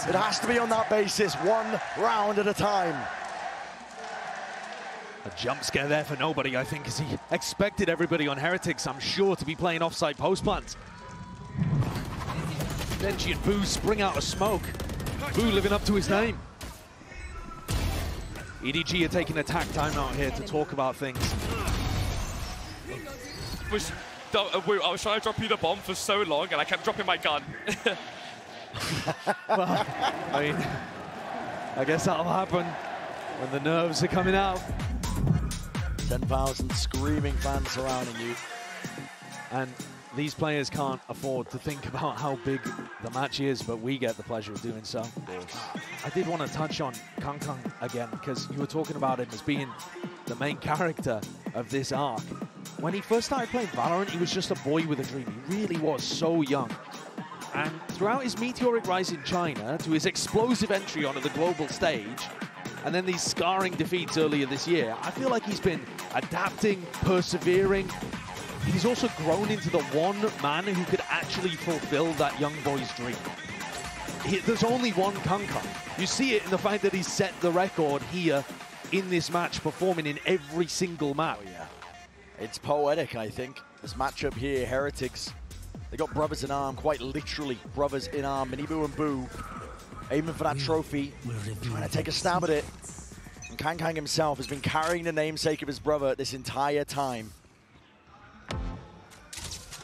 it has to be on that basis, 1 round at a time. A jump scare there for nobody, I think, as he expected everybody on Heretics, I'm sure, to be playing offside post plants. Benji and Boo spring out of smoke. Boo living up to his name. EDG are taking attack timeout here to talk about things. I was trying to drop you the bomb for so long and I kept dropping my gun. Well, I mean, I guess that'll happen when the nerves are coming out. 10,000 screaming fans surrounding you. And these players can't afford to think about how big the match is, but we get the pleasure of doing so. I did want to touch on Kang again, because you were talking about him as being the main character of this arc. When he first started playing Valorant, he was just a boy with a dream. He really was so young. And throughout his meteoric rise in China, to his explosive entry onto the global stage, and then these scarring defeats earlier this year, I feel like he's been adapting, persevering. He's also grown into the one man who could actually fulfill that young boy's dream. There's only one Kang. You see it in the fact that he's set the record here in this match, performing in every single map. Oh, yeah. It's poetic, I think. This matchup here, Heretics, they got brothers in arm, quite literally brothers in arm. Minibu and Boo aiming for that trophy, trying to take a stab at it. And Kang himself has been carrying the namesake of his brother this entire time.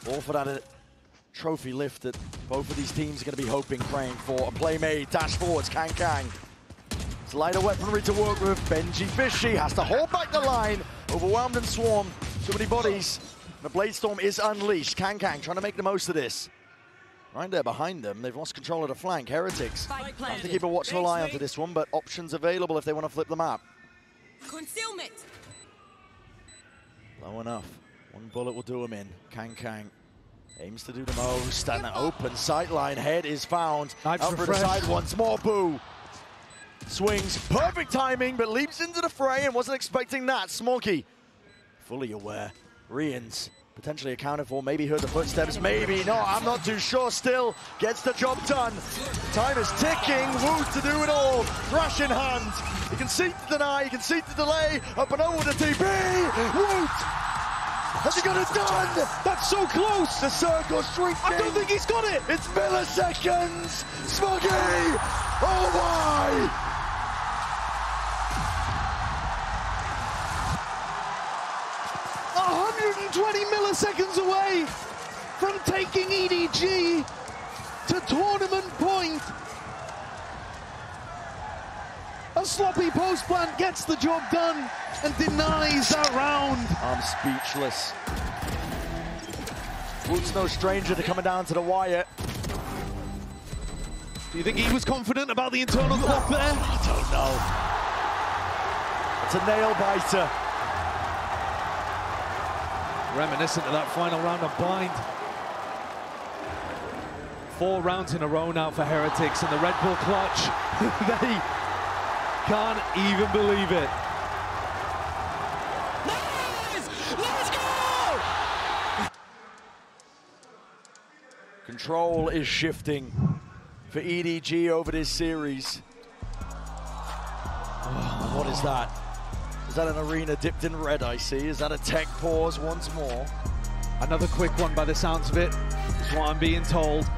All for that trophy lift that both of these teams are going to be hoping, praying for. A play made, dash forwards, Kang. It's lighter weaponry to work with. Benji Fishy has to hold back the line. Overwhelmed and swarmed. Too many bodies. The Blade Storm is unleashed. Kang trying to make the most of this. Right there behind them, they've lost control of the flank. Heretics have to keep a watchful eye onto this one, but options available if they want to flip the map. Concealment. Low enough. One bullet will do him in. Kang Aims to do the most, and an open sightline head is found. Out for the fresh. side once more, Boo. Swings, perfect timing, but leaps into the fray and wasn't expecting that. Smokey, fully aware. Rians, potentially accounted for, maybe heard the footsteps, maybe not, I'm not too sure. Still gets the job done. Time is ticking, Woot to do it all. Thrash in hand, you can seek to deny, you can seek to delay, up and over the TP, Woot! Has he got it done? That's so close! The circle shrinking. I don't think he's got it! It's milliseconds! Smokey! Oh my! 120 milliseconds away from taking EDG to tournament point. A sloppy post plant gets the job done and denies that round. I'm speechless. Woot's no stranger to coming down to the wire. Do you think he was confident about the internal clock there? I don't know. It's a nail biter. Reminiscent of that final round of Bind. 4 rounds in a row now for Heretics, and the Red Bull clutch. They can't even believe it. Nice! Let's go! Control is shifting for EDG over this series. Oh, what is that? Is that an arena dipped in red, I see? Is that a tech pause once more? Another quick one by the sounds of it, is what I'm being told.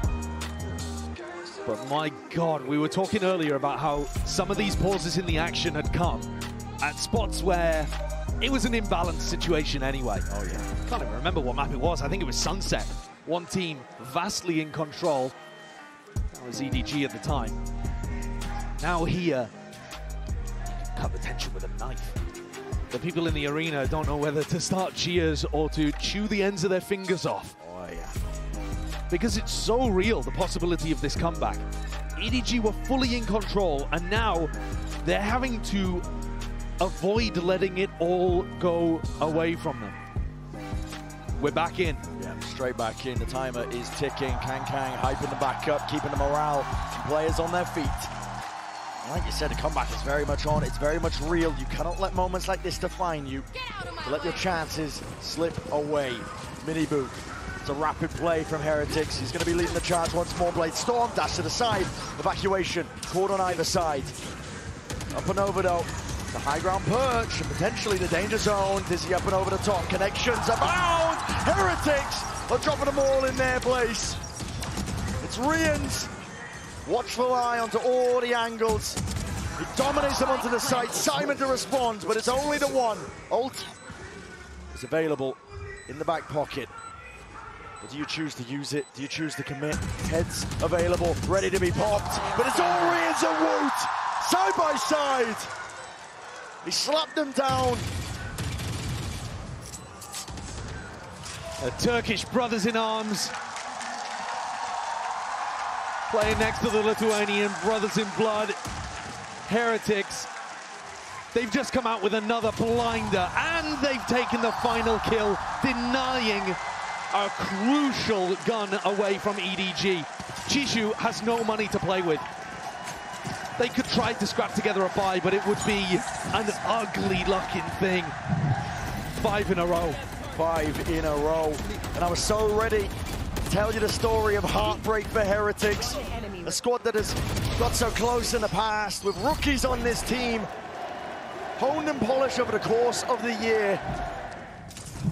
But my God, we were talking earlier about how some of these pauses in the action had come at spots where it was an imbalanced situation anyway. Oh yeah. Can't even remember what map it was. I think it was Sunset. One team vastly in control. That was EDG at the time. Now here, cut the tension with a knife. The people in the arena don't know whether to start cheers or to chew the ends of their fingers off. Oh yeah. Because it's so real, the possibility of this comeback. EDG were fully in control, and now they're having to avoid letting it all go away from them. We're back in. Yeah, straight back in. The timer is ticking. Kang hyping the back up, keeping the morale and players on their feet. Like you said, the comeback is very much on. It's very much real. You cannot let moments like this define you. Let your chances slip away. Mini Boot. It's a rapid play from Heretics. He's going to be leading the charge once more. Blade Storm, dash to the side. Evacuation, caught on either side. Up and over though. The high ground perch and potentially the danger zone. Dizzy up and over the top. Connections abound. Heretics are dropping them all in their place. It's Rians. Watchful eye onto all the angles. He dominates them onto the side. Simon to respond, but it's only the one. Ult is available in the back pocket. But do you choose to use it? Do you choose to commit? Heads available, ready to be popped. But it's all Rians and Woot, side by side. He slapped them down. The Turkish brothers in arms. Playing next to the Lithuanian brothers in blood. Heretics. They've just come out with another blinder, and they've taken the final kill, denying a crucial gun away from EDG. Chishu has no money to play with. They could try to scrap together a buy, but it would be an ugly looking thing. 5 in a row. 5 in a row. And I was so ready to tell you the story of heartbreak for Heretics. A squad that has got so close in the past with rookies on this team. Honed and polished over the course of the year.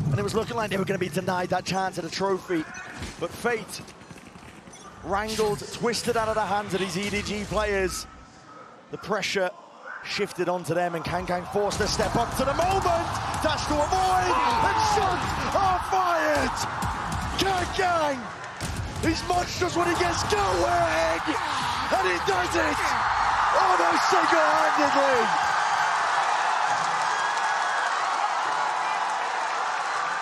And it was looking like they were going to be denied that chance at a trophy. But fate wrangled, twisted out of the hands of these EDG players. The pressure shifted onto them, and Kang forced to step up to the moment. Dash to avoid, and shots are fired. Kang, he's monstrous when he gets going, and he does it almost single-handedly.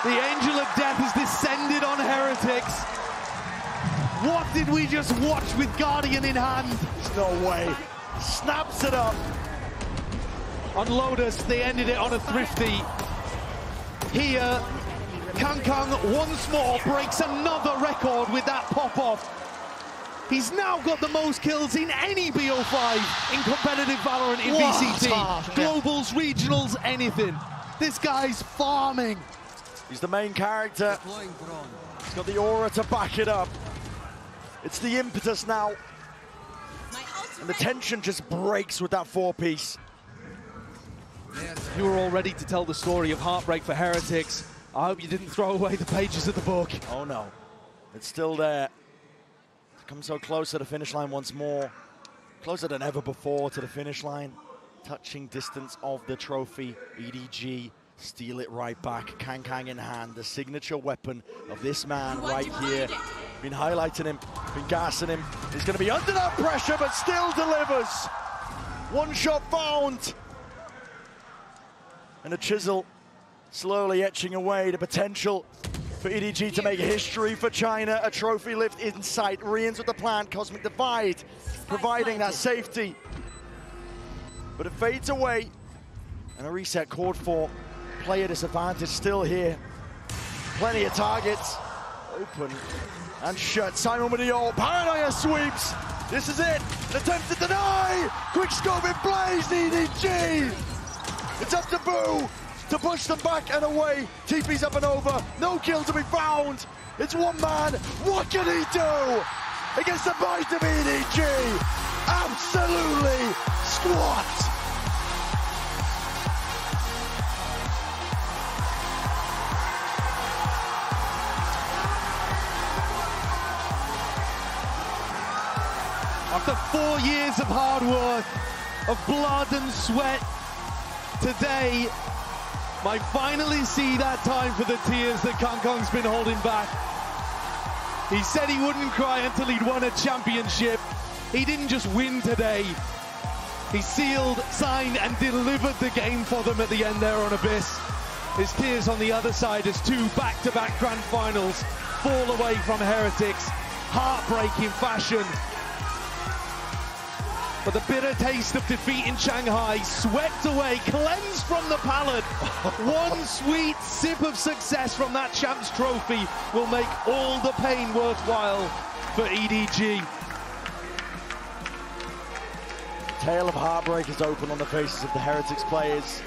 The angel of death has descended on Heretics. What did we just watch with Guardian in hand? There's no way. Snaps it up. On Lotus, they ended it on a thrifty. Here, COEX once more breaks another record with that pop-off. He's now got the most kills in any BO5 in competitive Valorant in VCT. Globals, regionals, anything. This guy's farming. He's the main character. He's got the aura to back it up. It's the impetus now. And the tension just breaks with that 4-piece. You were all ready to tell the story of heartbreak for Heretics. I hope you didn't throw away the pages of the book. Oh no, it's still there. Come so close to the finish line once more. Closer than ever before to the finish line. Touching distance of the trophy. EDG steal it right back. Kang in hand, the signature weapon of this man right here. Been highlighting him, been gassing him. He's going to be under that pressure, but still delivers. One shot found. And a chisel slowly etching away the potential for EDG to make history for China. A trophy lift in sight. Rians with the plan. Cosmic Divide providing that safety. But it fades away. And a reset called for. Player disadvantage still here. Plenty of targets. Open and shut. Simon with the ult. Paranoia sweeps. This is it. An attempt to deny. Quick scope in place. EDG. It's up to Boo to push them back and away. TP's up and over. No kill to be found. It's one man. What can he do against the bite of EDG? Absolutely squat. After 4 years of hard work, of blood and sweat, today might finally see that time for the tears that COEX's been holding back. He said he wouldn't cry until he'd won a championship. He didn't just win today. He sealed, signed, and delivered the game for them at the end there on Abyss. His tears on the other side as 2 back-to-back grand finals fall away from Heretics. Heartbreaking fashion. But the bitter taste of defeat in Shanghai, swept away, cleansed from the palate. One sweet sip of success from that Champs Trophy will make all the pain worthwhile for EDG. The tale of heartbreak is open on the faces of the Heretics players.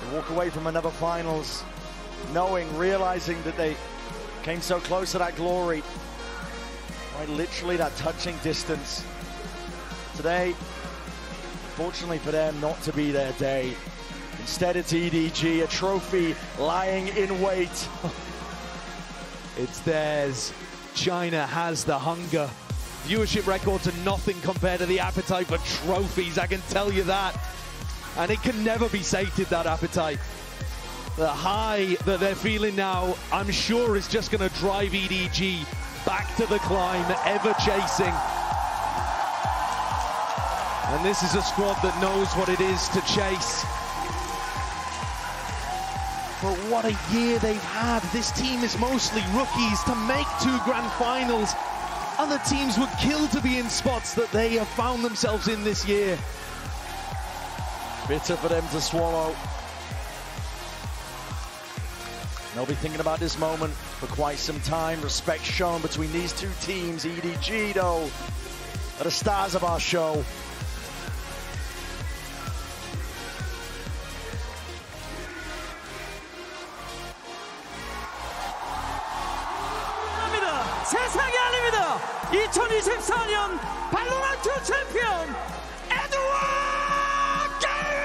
They walk away from another finals, realizing that they came so close to that glory. Right, literally that touching distance. Today, fortunately for them, not to be their day. Instead, it's EDG, a trophy lying in wait. It's theirs. China has the hunger. Viewership records are nothing compared to the appetite for trophies, I can tell you that. And it can never be sated, that appetite. The high that they're feeling now, I'm sure is just going to drive EDG back to the climb, ever chasing. And this is a squad that knows what it is to chase. But what a year they've had. This team is mostly rookies to make 2 grand finals. Other teams would kill to be in spots that they have found themselves in this year. Bitter for them to swallow. They'll be thinking about this moment for quite some time. Respect shown between these 2 teams. EDG, though, are the stars of our show. 세상이 아닙니다. 2024년 발로란트 챔피언 에드워드 게임!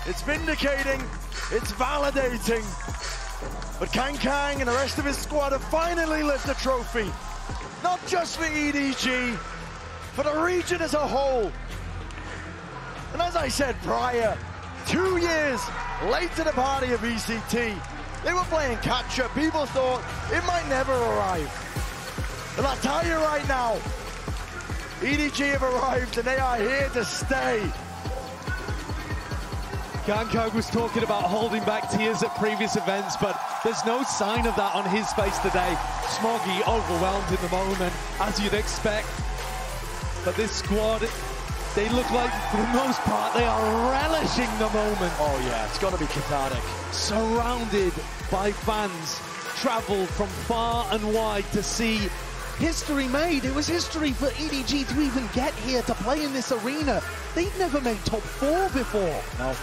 It's vindicating, it's validating. But Kang and the rest of his squad have finally lifted a trophy. Not just for EDG, for the region as a whole. And as I said prior, 2 years late to the party of VCT. They were playing catch-up. People thought it might never arrive. And I'll tell you right now, EDG have arrived and they are here to stay. Gankang was talking about holding back tears at previous events, but there's no sign of that on his face today. Smoggy overwhelmed in the moment, as you'd expect. But this squad, they look like, for the most part, they are relishing the moment. Oh yeah, it's got to be cathartic. Surrounded by fans, traveled from far and wide to see history made. It was history for EDG to even get here to play in this arena. They've never made top 4 before. No.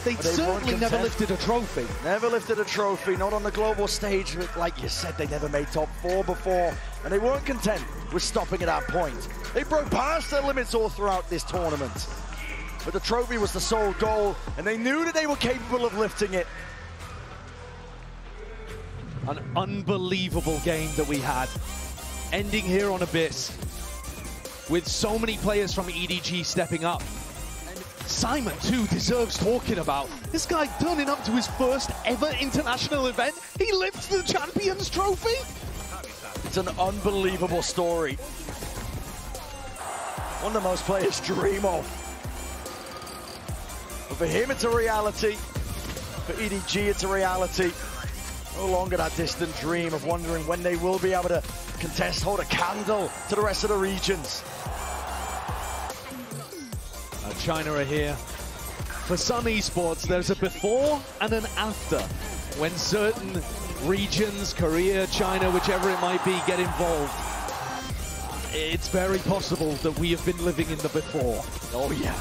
They certainly never lifted a trophy. Never lifted a trophy, not on the global stage. Like you said, they never made top 4 before. And they weren't content with stopping at that point. They broke past their limits all throughout this tournament. But the trophy was the sole goal, and they knew that they were capable of lifting it. An unbelievable game that we had. Ending here on Abyss, with so many players from EDG stepping up. Simon, too, deserves talking about. This guy turning up to his first ever international event. He lifts the Champions Trophy. It's an unbelievable story. One that most players dream of. But for him, it's a reality. For EDG, it's a reality. No longer that distant dream of wondering when they will be able to contest, hold a candle to the rest of the regions. China are here. For some esports, there's a before and an after. When certain regions, Korea, China, whichever it might be, get involved. It's very possible that we have been living in the before. Oh yeah.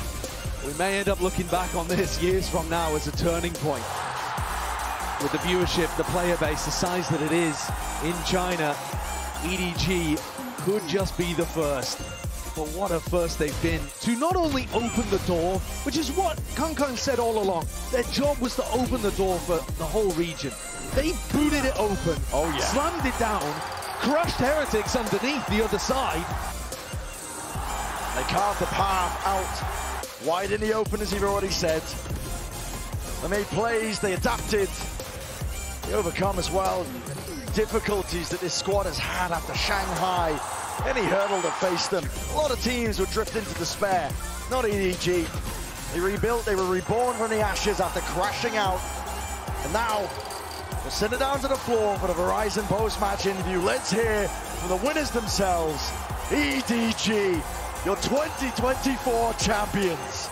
We may end up looking back on this years from now as a turning point. With the viewership, the player base, the size that it is in China, EDG could just be the first. But what a first they've been to not only open the door, which is what Kankang said all along. Their job was to open the door for the whole region. They booted it open, slammed it down, crushed Heretics underneath the other side. They carved the path out wide in the open, as you've already said. They made plays, they adapted, they overcome as well difficulties that this squad has had after Shanghai. Any hurdle that faced them. A lot of teams would drift into despair. Not EDG. They rebuilt, they were reborn from the ashes after crashing out. And now, we'll send it down to the floor for the Verizon post-match interview. Let's hear from the winners themselves. EDG, your 2024 champions.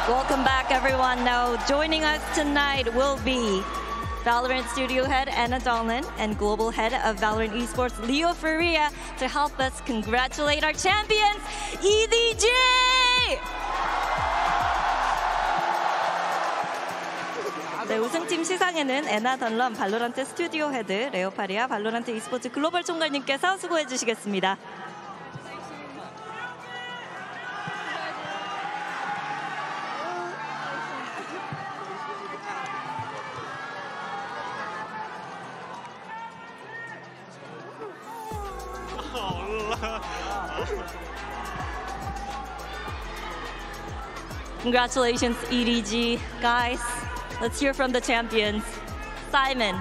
Welcome back, everyone. Now, joining us tonight will be VALORANT Studio Head Anna Donlin and Global Head of VALORANT Esports Leo Faria to help us congratulate our champions, EDG! 네, 우승팀 시상에는 애나 던런 발로란트 스튜디오 헤드 레오 파리아 발로란트 e스포츠 글로벌 총괄님께서 수고해 주시겠습니다. Congratulations, EDG. Guys, let's hear from the champions. Simon,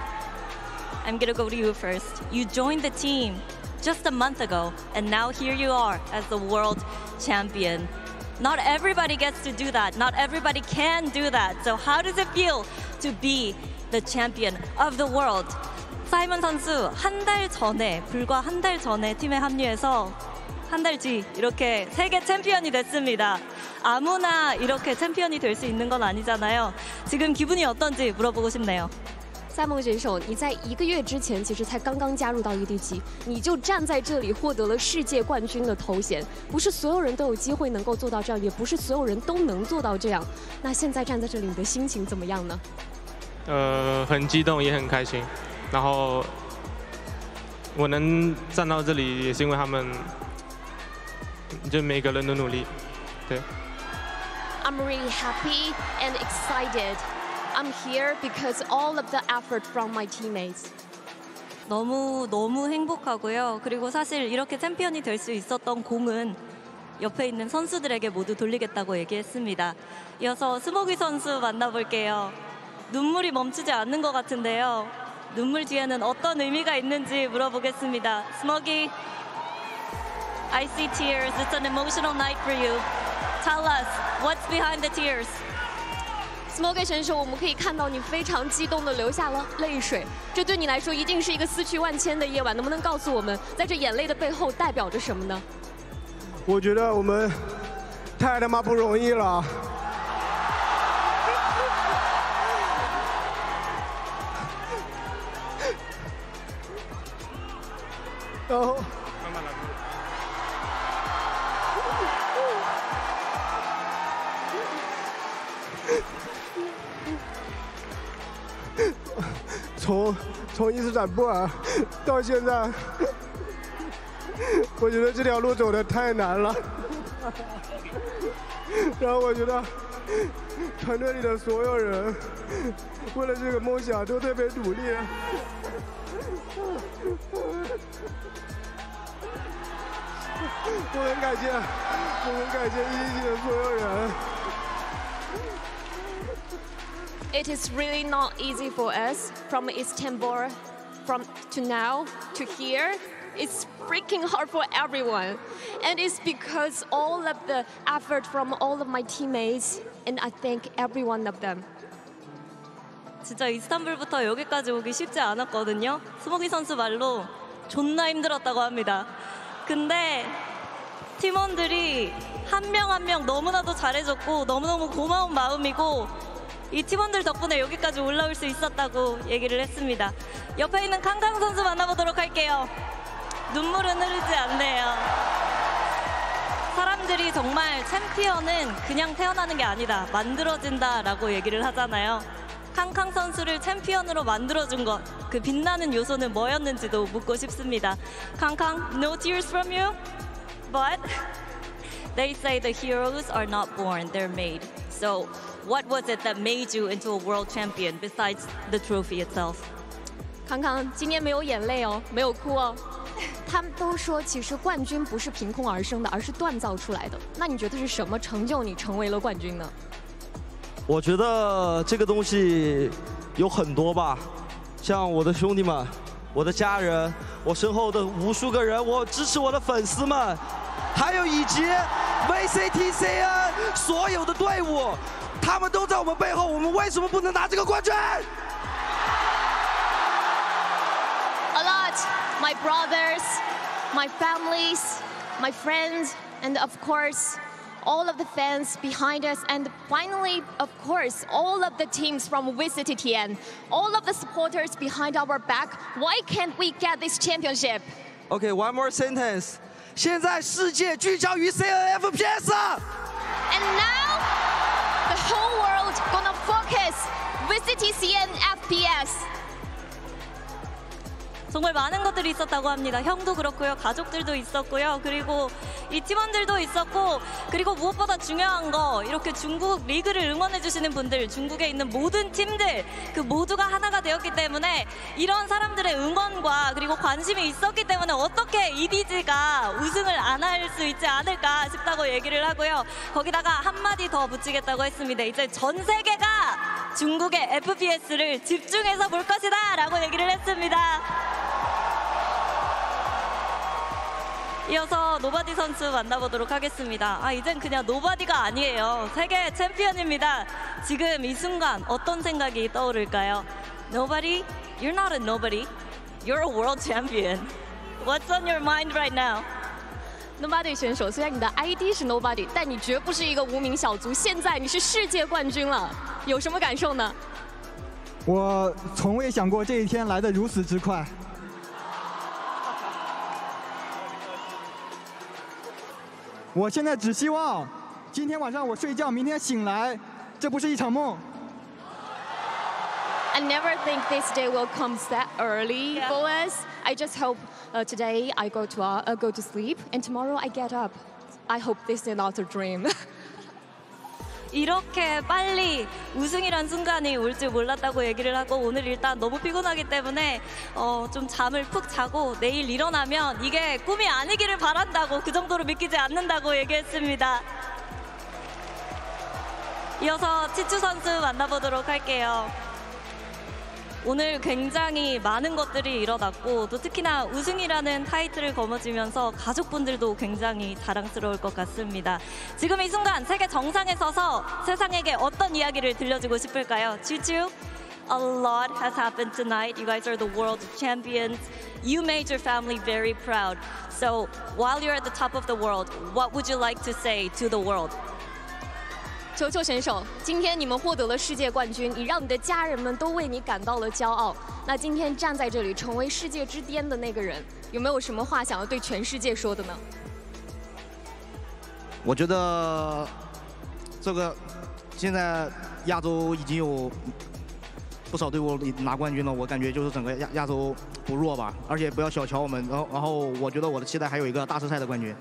I'm gonna go to you first. You joined the team just a month ago, and now here you are as the world champion. Not everybody gets to do that. Not everybody can do that. So how does it feel to be the champion of the world? 사이먼 선수, 불과 한 달 전에 팀에 합류해서 한 달 뒤 이렇게 세계 챔피언이 됐습니다. 아무나 이렇게 챔피언이 될 수 있는 건 아니잖아요. 지금 기분이 어떤지 물어보고 싶네요.赛梦选手，你在1个月之前其实才刚刚加入到 EDG， 你就站在这里获得了世界冠军的头衔。不是所有人都有机会能够做到这样，也不是所有人都能做到这样。那现在站在这里，你的心情怎么样呢？很激动，也很开心。然后我能站到这里，也是因为他们，就每个人的努力。对。I'm really happy and excited. I'm here because all of the effort from my teammates. 너무 행복하고요. 그리고 사실 이렇게 챔피언이 될 수 있었던 공은 옆에 있는 선수들에게 모두 돌리겠다고 얘기했습니다. 이어서 스모기 선수 만나볼게요. 눈물이 멈추지 않는 것 같은데요. 눈물 뒤에는 어떤 의미가 있는지 물어보겠습니다. 스모기, I see tears. It's an emotional night for you. Tell us, what's behind the tears? Smoky 选手，我们可以看到你非常激动地流下了泪水，这对你来说一定是一个思绪万千的夜晚。能不能告诉我们，在这眼泪的背后代表着什么呢？我觉得我们太他妈不容易了。然后。 从伊斯坦布尔到现在，我觉得这条路走得太难了。然后我觉得团队里的所有人为了这个梦想都特别努力。我很感谢EDG的所有人。 It is really not easy for us from Istanbul, to now to here. It's freaking hard for everyone, and it's because all of the effort from all of my teammates, and I thank every one of them. 진짜 이스탄불부터 여기까지 오기 쉽지 않았거든요. 스모기 선수 말로 존나 힘들었다고 합니다. 근데 팀원들이 한 명 한 명 너무나도 잘해줬고 너무너무 고마운 마음이고 이 팀원들 덕분에 여기까지 올라올 수 있었다고 얘기를 했습니다. 옆에 있는 캉캉 선수 만나보도록 할게요. 눈물은 흐르지 않네요. 사람들이 정말 챔피언은 그냥 태어나는 게 아니다, 만들어진다라고 얘기를 하잖아요. 캉캉 선수를 챔피언으로 만들어준 것, 그 빛나는 요소는 뭐였는지도 묻고 싶습니다. 캉캉, no tears from you? But they say the heroes are not born, they're made. So what was it that made you into a world champion besides the trophy itself? 康康今天没有眼泪哦，没有哭哦。他们都说，其实冠军不是凭空而生的，而是锻造出来的。那你觉得是什么成就你成为了冠军呢？我觉得这个东西有很多吧，像我的兄弟们、我的家人、我身后的无数个人，我支持我的粉丝们，还有以及 VCT CN 所有的队伍，他们都在我们背后，我们为什么不能拿这个冠军 ？A lot, my brothers, my families, my friends, and of course, all of the fans behind us, and finally, of course, all of the teams from VCT TN, all of the supporters behind our back. Why can't we get this championship? Okay, one more sentence. 现在世界聚焦于 CNFPS. And now, the whole world gonna focus VCT CNFPS. 정말 많은 것들이 있었다고 합니다. 형도 그렇고요, 가족들도 있었고요, 그리고 이 팀원들도 있었고, 그리고 무엇보다 중요한 거, 이렇게 중국 리그를 응원해주시는 분들, 중국에 있는 모든 팀들, 그 모두가 하나가 되었기 때문에 이런 사람들의 응원과 그리고 관심이 있었기 때문에 어떻게 EDG가 우승을 안 할 수 있지 않을까 싶다고 얘기를 하고요. 거기다가 한마디 더 붙이겠다고 했습니다. 이제 전 세계가 중국의 FPS를 집중해서 볼 것이다 라고 얘기를 했습니다. 이어서 노바디 선수 만나보도록 하겠습니다. 이젠 그냥 노바디가 아니에요. 세계 챔피언입니다. 지금 이 순간 어떤 생각이 떠오를까요? Nobody? You're not a nobody. You're a world champion. What's on your mind right now? Nobody 选手，虽然你的 ID 是 Nobody， 但你绝不是一个无名小卒。现在你是世界冠军了，有什么感受呢？我从未想过这一天来得如此之快。我现在只希望今天晚上我睡觉，明天醒来，这不是一场梦。I never think this day will come that early for us. I just hope today I go to sleep and tomorrow I get up. I hope this is not a dream. 이렇게 빨리 우승이란 순간이 올 줄 몰랐다고 얘기를 하고 오늘 일단 너무 피곤하기 때문에 좀 잠을 푹 자고 내일 일어나면 이게 꿈이 아니기를 바란다고 그 정도로 믿기지 않는다고 얘기했습니다. 이어서 치추 선수 만나보도록 할게요. 오늘 굉장히 많은 것들이 일어났고 또 특히나 우승이라는 타이틀을 거머쥐면서 가족분들도 굉장히 자랑스러울 것 같습니다. 지금 이 순간 세계 정상에 서서 세상에게 어떤 이야기를 들려주고 싶을까요? 치추? A lot has happened tonight. You guys are the world champions. You made your family very proud. So while you're at the top of the world, what would you like to say to the world? 球球选手，今天你们获得了世界冠军，你让你的家人们都为你感到了骄傲。那今天站在这里，成为世界之巅的那个人，有没有什么话想要对全世界说的呢？我觉得这个现在亚洲已经有不少队伍拿冠军了，我感觉就是整个亚洲不弱吧，而且不要小瞧我们。然后我觉得我的期待还有一个大师赛的冠军。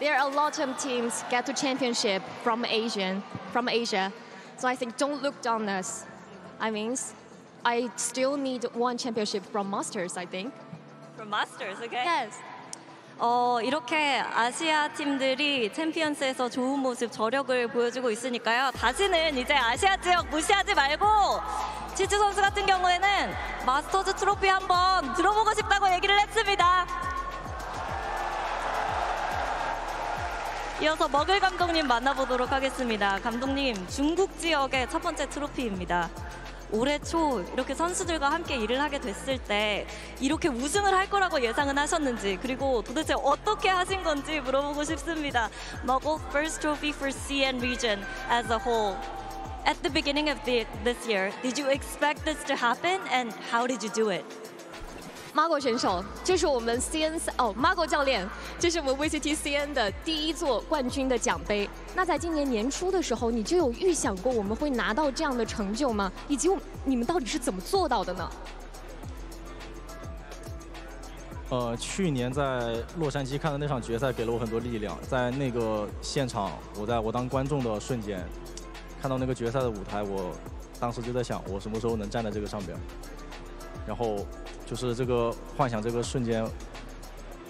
There are a lot of teams get to championship from Asia, so I think don't look down us. I mean, I still need one championship from Masters, I think. From Masters, okay? Yes. 이렇게 아시아 팀들이 챔피언스에서 좋은 모습, 저력을 보여주고 있으니까요. 다시는 이제 아시아 지역 무시하지 말고 치추 선수 같은 경우에는 마스터즈 트로피 한번 들어보고 싶다고 얘기를 했습니다. 이어서 먹을 감독님 만나보도록 하겠습니다. 감독님, 중국 지역의 첫 번째 트로피입니다. 올해 초 이렇게 선수들과 함께 일을 하게 됐을 때 이렇게 우승을 할 거라고 예상은 하셨는지 그리고 도대체 어떻게 하신 건지 물어보고 싶습니다. 먹을 first trophy for CN region as a whole. At the beginning of this year, did you expect this to happen and how did you do it? Margo 选手，这是我们 Margo 教练，这是我们 VCT CN 的第一座冠军的奖杯。那在今年年初的时候，你就有预想过我们会拿到这样的成就吗？以及你们到底是怎么做到的呢？去年在洛杉矶看的那场决赛给了我很多力量，在那个现场，我当观众的瞬间，看到那个决赛的舞台，我当时就在想，我什么时候能站在这个上边，然后。 就是这个幻想这个瞬间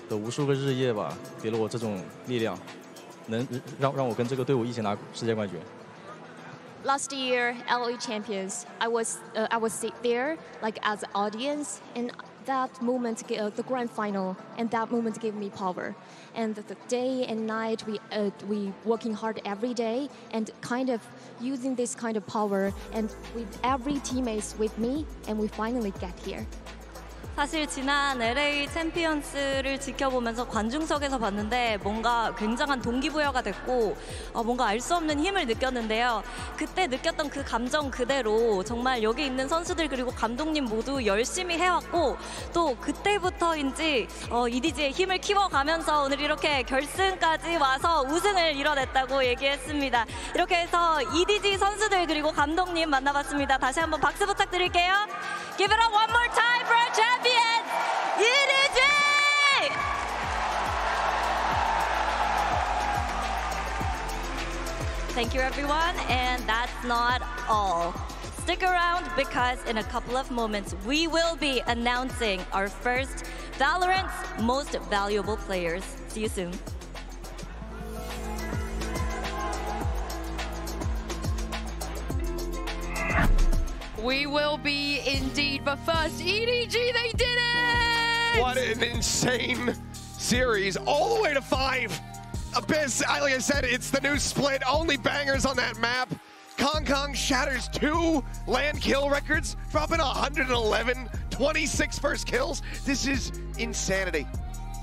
的无数个日夜吧，给了我这种力量，能让我跟这个队伍一起拿世界冠军。Last year, LOE Champions, I was there like as an audience, and that moment, the grand final, and that moment gave me power. And the day and night, we working hard every day, and kind of using this kind of power, and with every teammates with me, and we finally get here. 사실 지난 LA 챔피언스를 지켜보면서 관중석에서 봤는데 뭔가 굉장한 동기부여가 됐고 뭔가 알 수 없는 힘을 느꼈는데요. 그때 느꼈던 그 감정 그대로 정말 여기 있는 선수들 그리고 감독님 모두 열심히 해왔고 또 그때부터인지 EDG의 힘을 키워가면서 오늘 이렇게 결승까지 와서 우승을 이뤄냈다고 얘기했습니다. 이렇게 해서 EDG 선수들 그리고 감독님 만나봤습니다. 다시 한번 박수 부탁드릴게요. Give it up one more time for our champions, EDG! Thank you, everyone, and that's not all. Stick around because in a couple of moments, we will be announcing our first VALORANT's most valuable players. See you soon. We will be indeed, but first, EDG, they did it! What an insane series, all the way to 5. Abyss, like I said, it's the new split, only bangers on that map. Kong shatters 2 land kill records, dropping 111, 26 first kills. This is insanity.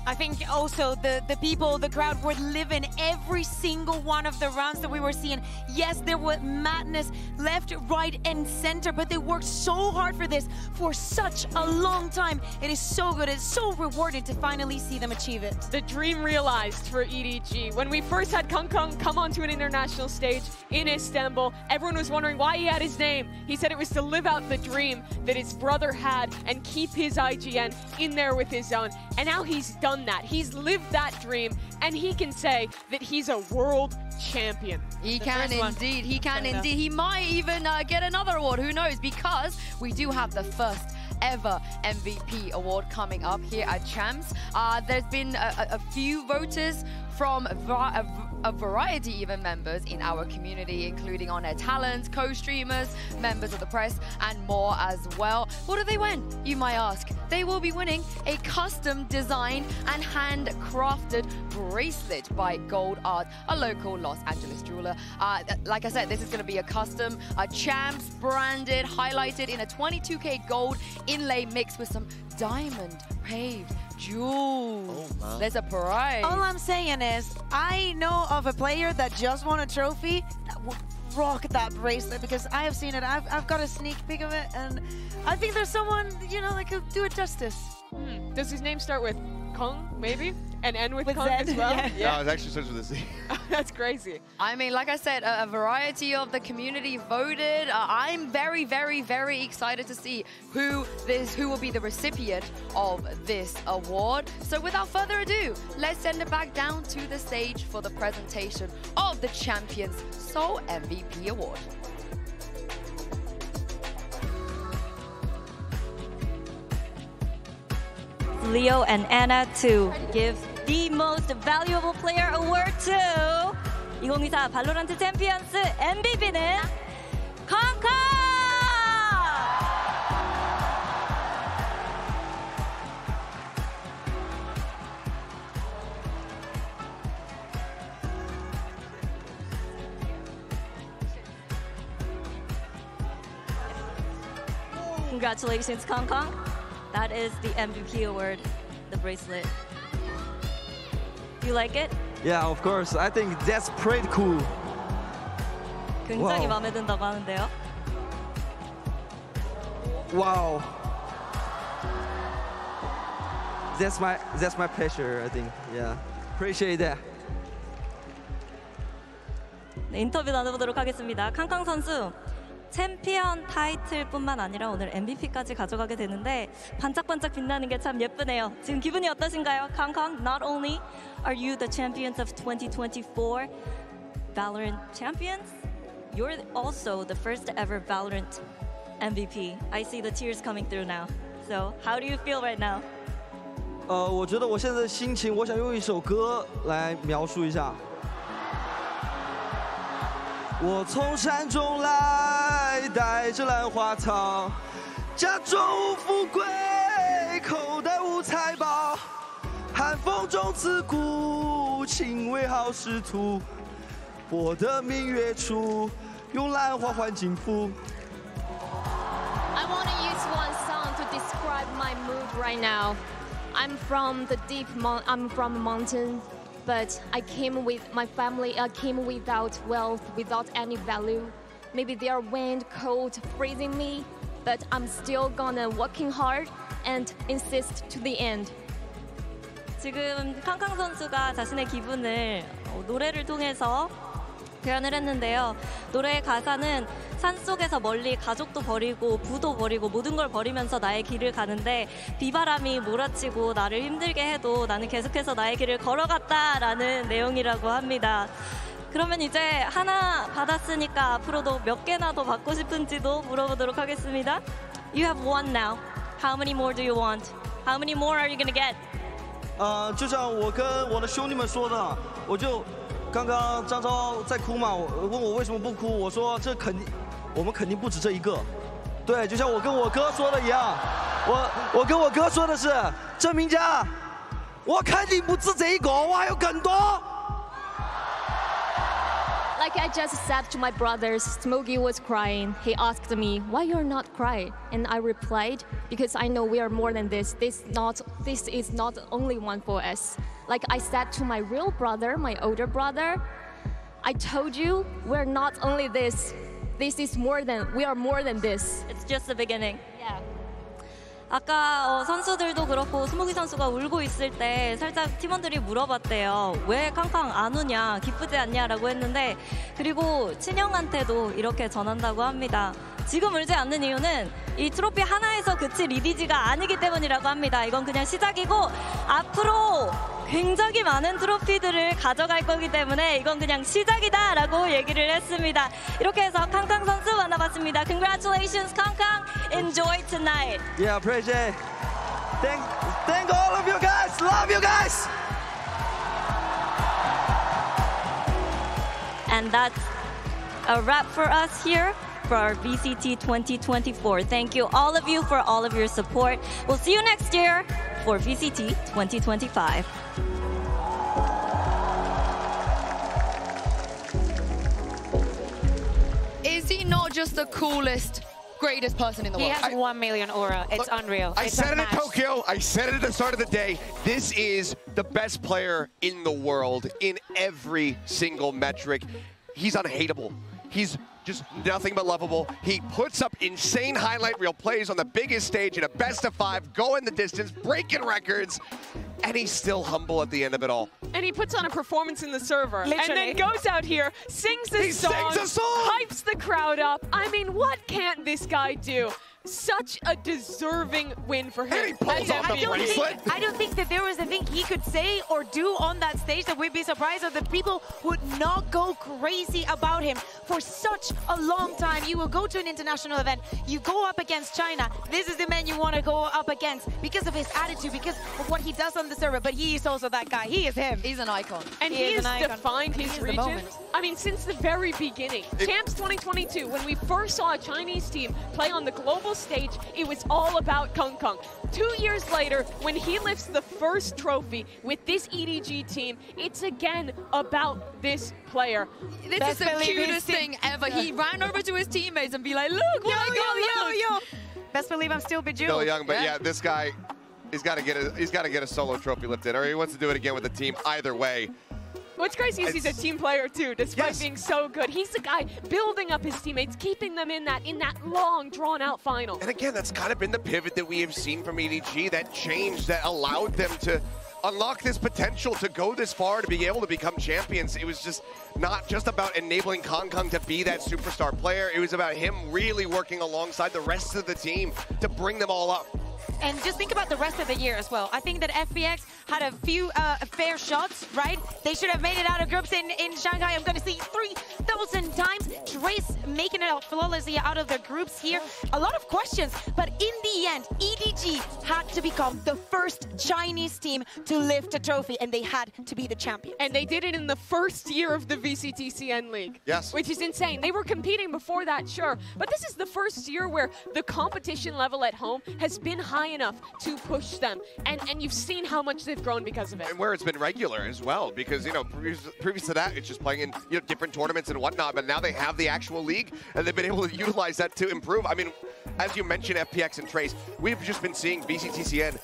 I think also the people, the crowd were living every single one of the rounds that we were seeing. Yes, there was madness left, right, and center, but they worked so hard for this for such a long time. It is so good. It's so rewarding to finally see them achieve it. The dream realized for EDG. When we first had Kong come onto an international stage in Istanbul, everyone was wondering why he had his name. He said it was to live out the dream that his brother had and keep his IGN in there with his own. And now he's done that. He's lived that dream, and he can say that he's a world champion. He can indeed. He can indeed. He might even get another award. Who knows? Because we do have the first ever MVP award coming up here at Champs. There's been a few voters from a variety even members in our community, including on-air talents, co-streamers, members of the press, and more as well. What do they win, you might ask? They will be winning a custom designed and handcrafted bracelet by Gold Art, a local Los Angeles jeweler. Like I said, this is going to be a custom Champs branded, highlighted in a 22K gold inlay mixed with some diamond paved jewels. There's a prize. All I'm saying is, I know of a player that just won a trophy that would rock that bracelet, because I have seen it. I've got a sneak peek of it, and I think there's someone, you know, that could do it justice. Does his name start with Kong, maybe? And end with Kong Z as well? yeah. No, it actually starts with a Z. That's crazy. I mean, like I said, a variety of the community voted. I'm very, very, very excited to see who will be the recipient of this award. So without further ado, let's send it back down to the stage for the presentation of the Champions Seoul MVP Award. Leo and Anna to give the most valuable player award to 2024 발로란트 챔피언스 MVP는 콩콩! Congratulations, Kong Kong. That is the MVP award, the bracelet. You like it? Yeah, of course. I think that's pretty cool. 굉장히 Wow. 마음에 든다고 하는데요. Wow. That's my pleasure, I think. Yeah. Appreciate that. 네, 인터뷰 나눠보도록 하겠습니다. 캉캉 선수, 챔피언 타이틀뿐만 아니라 오늘 MVP까지 가져가게 되는데 반짝반짝 빛나는 게 참 예쁘네요. 지금 기분이 어떠신가요? 캉캉, not only are you the champions of 2024 VALORANT Champions, you're also the first ever VALORANT MVP. I see the tears coming through now. So, how do you feel right now? 我觉得我现在的心情，我想用一首歌来描述一下。我从山中来，带着兰花草，家中无富贵，口袋无财宝，寒风中自古，情为好仕途。我的明月处，用兰花换金铺。 I want to use one song to describe my mood right now. I'm from a mountain, but I came with my family. I came without wealth, without any value. Maybe they are wind, cold, freezing me, but I'm still gonna working hard and insist to the end. 지금 캉캉 선수가 자신의 기분을 노래를 통해서 표현을 했는데요. 노래의 가사는 산속에서 멀리 가족도 버리고 부도 버리고 모든 걸 버리면서 나의 길을 가는데 비바람이 몰아치고 나를 힘들게 해도 나는 계속해서 나의 길을 걸어갔다라는 내용이라고 합니다. 그러면 이제 하나 받았으니까 앞으로도 몇 개나 더 받고 싶은지도 물어보도록 하겠습니다. You have one now. How many more do you want? How many more are you gonna get? 就像我跟我的兄弟们说的，我就刚刚张昭在哭嘛，问我为什么不哭，我说我们肯定不止这一个。对，就像我跟我哥说的一样，我跟我哥说的是，郑明佳，我肯定不止这一个，我还有更多。 Like I just said to my brothers, Smokey was crying. He asked me, why you're not crying? And I replied, because I know we are more than this. This is not only one for us. Like I said to my real brother, my older brother, I told you we're not only this. We are more than this. It's just the beginning. Yeah. 아까 선수들도 그렇고 스모키 선수가 울고 있을 때 살짝 팀원들이 물어봤대요. 왜 캉캉 안 우냐, 기쁘지 않냐라고 했는데 그리고 친형한테도 이렇게 전한다고 합니다. 지금 울지 않는 이유는 이 트로피 하나에서 그칠 EDG가 아니기 때문이라고 합니다. 이건 그냥 시작이고 앞으로 굉장히 많은 트로피들을 가져갈 거기 때문에 이건 그냥 시작이다라고 얘기를 했습니다. 이렇게 해서 캉캉 선수 만나봤습니다. Congratulations, 캉캉. Enjoy tonight. Yeah, appreciate. Thank all of you guys. Love you guys. And that's a wrap for us here for our VCT 2024. Thank you, all of you, for all of your support. We'll see you next year for VCT 2025. Is he not just the coolest, greatest person in the world? He has 1 million aura. It's unreal. I It's said it unmatched. at Tokyo. I said it at the start of the day. This is the best player in the world in every single metric. He's unhateable. He's just nothing but lovable. He puts up insane highlight reel plays on the biggest stage in a best of 5, going the distance, breaking records, and he's still humble at the end of it all. And he puts on a performance in the server. Literally. And then goes out here, sings the song, hypes the crowd up. I mean, what can't this guy do? Such a deserving win for him. I don't think that there was a thing he could say or do on that stage that we'd be surprised if the people would not go crazy about him for such a long time. You will go to an international event, you go up against China. This is the man you want to go up against because of his attitude, because of what he does on the server. But he is also that guy. He is him. He's an icon. And he has defined his region. I mean, since the very beginning. Champs 2022, when we first saw a Chinese team play on the global stage, it was all about Kung Kung. 2 years later, when he lifts the first trophy with this EDG team, it's again about this player. This is the cutest thing ever. He ran over to his teammates and be like, look what I got, look. Best believe I'm still bejeweled. Still young, but yeah, this guy, he's got to get a solo trophy lifted, or he wants to do it again with the team. Either way. What's crazy is he's a team player too, despite being so good. He's the guy building up his teammates, keeping them in that long, drawn-out final. And again, that's kind of been the pivot that we have seen from EDG, that change that allowed them to unlock this potential to go this far, to be able to become champions. It was just not just about enabling Kong Kong to be that superstar player. It was about him really working alongside the rest of the team to bring them all up. And just think about the rest of the year as well. I think that FPX had a few fair shots, right? They should have made it out of groups in Shanghai. I'm going to see 3,000 times. Trace making it out flawlessly out of the groups here. A lot of questions, but in the end, EDG had to become the first Chinese team to lift a trophy, and they had to be the champion. And they did it in the first year of the VCT CN League. Yes. Which is insane. They were competing before that, sure. But this is the first year where the competition level at home has been high enough to push them, and you've seen how much they've grown because of it. And where it's been regular as well, because previous to that, it's just playing in different tournaments and whatnot. But now they have the actual league, and they've been able to utilize that to improve. I mean, as you mentioned, FPX and Trace, we've just been seeing VCTCN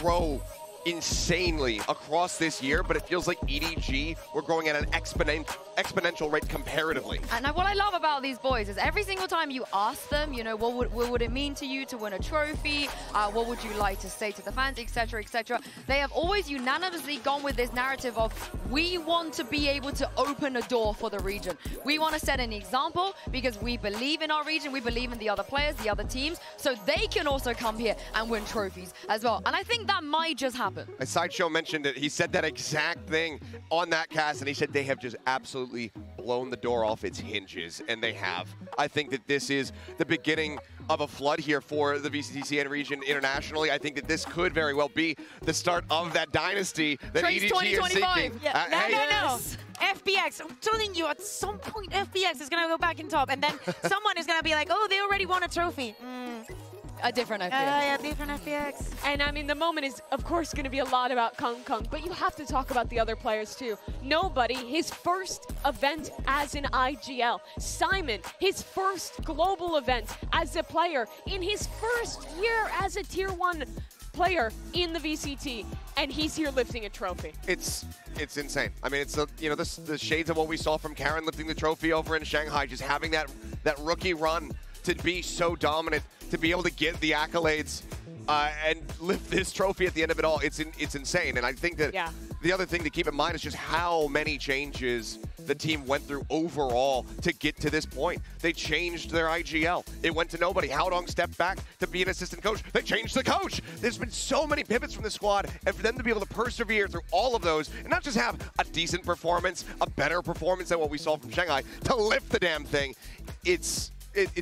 grow insanely across this year, but it feels like EDG, we're growing at an exponential rate comparatively. And what I love about these boys is every single time you ask them, what would it mean to you to win a trophy? What would you like to say to the fans, etc., etc. They have always unanimously gone with this narrative of, we want to be able to open a door for the region. We want to set an example because we believe in our region, we believe in the other players, the other teams, so they can also come here and win trophies as well. And I think that might just happen. A Sideshow mentioned it. He said that exact thing on that cast, and he said they have just absolutely blown the door off its hinges, and they have. I think that this is the beginning of a flood here for the VCTCN region internationally. I think that this could very well be the start of that dynasty that EDG is seeking. No. FPX, I'm telling you, at some point FPX is going to go back in top, and then someone is going to be like, oh, they already won a trophy. A different FPX. Yeah, different FPX. And I mean, the moment is, of course, going to be a lot about Kung Kung, but you have to talk about the other players too. Nobody, his first event as an IGL. Simon, his first global event as a player in his first year as a Tier 1 player in the VCT, and he's here lifting a trophy. It's insane. I mean, it's the shades of what we saw from Karen lifting the trophy over in Shanghai, just having that rookie run to be so dominant, to be able to get the accolades and lift this trophy at the end of it all. It's insane. And I think that the other thing to keep in mind is just how many changes the team went through overall to get to this point. They changed their IGL. It went to nobody. Haodong stepped back to be an assistant coach. They changed the coach. There's been so many pivots from the squad, and for them to be able to persevere through all of those and not just have a decent performance, a better performance than what we saw from Shanghai, to lift the damn thing, it's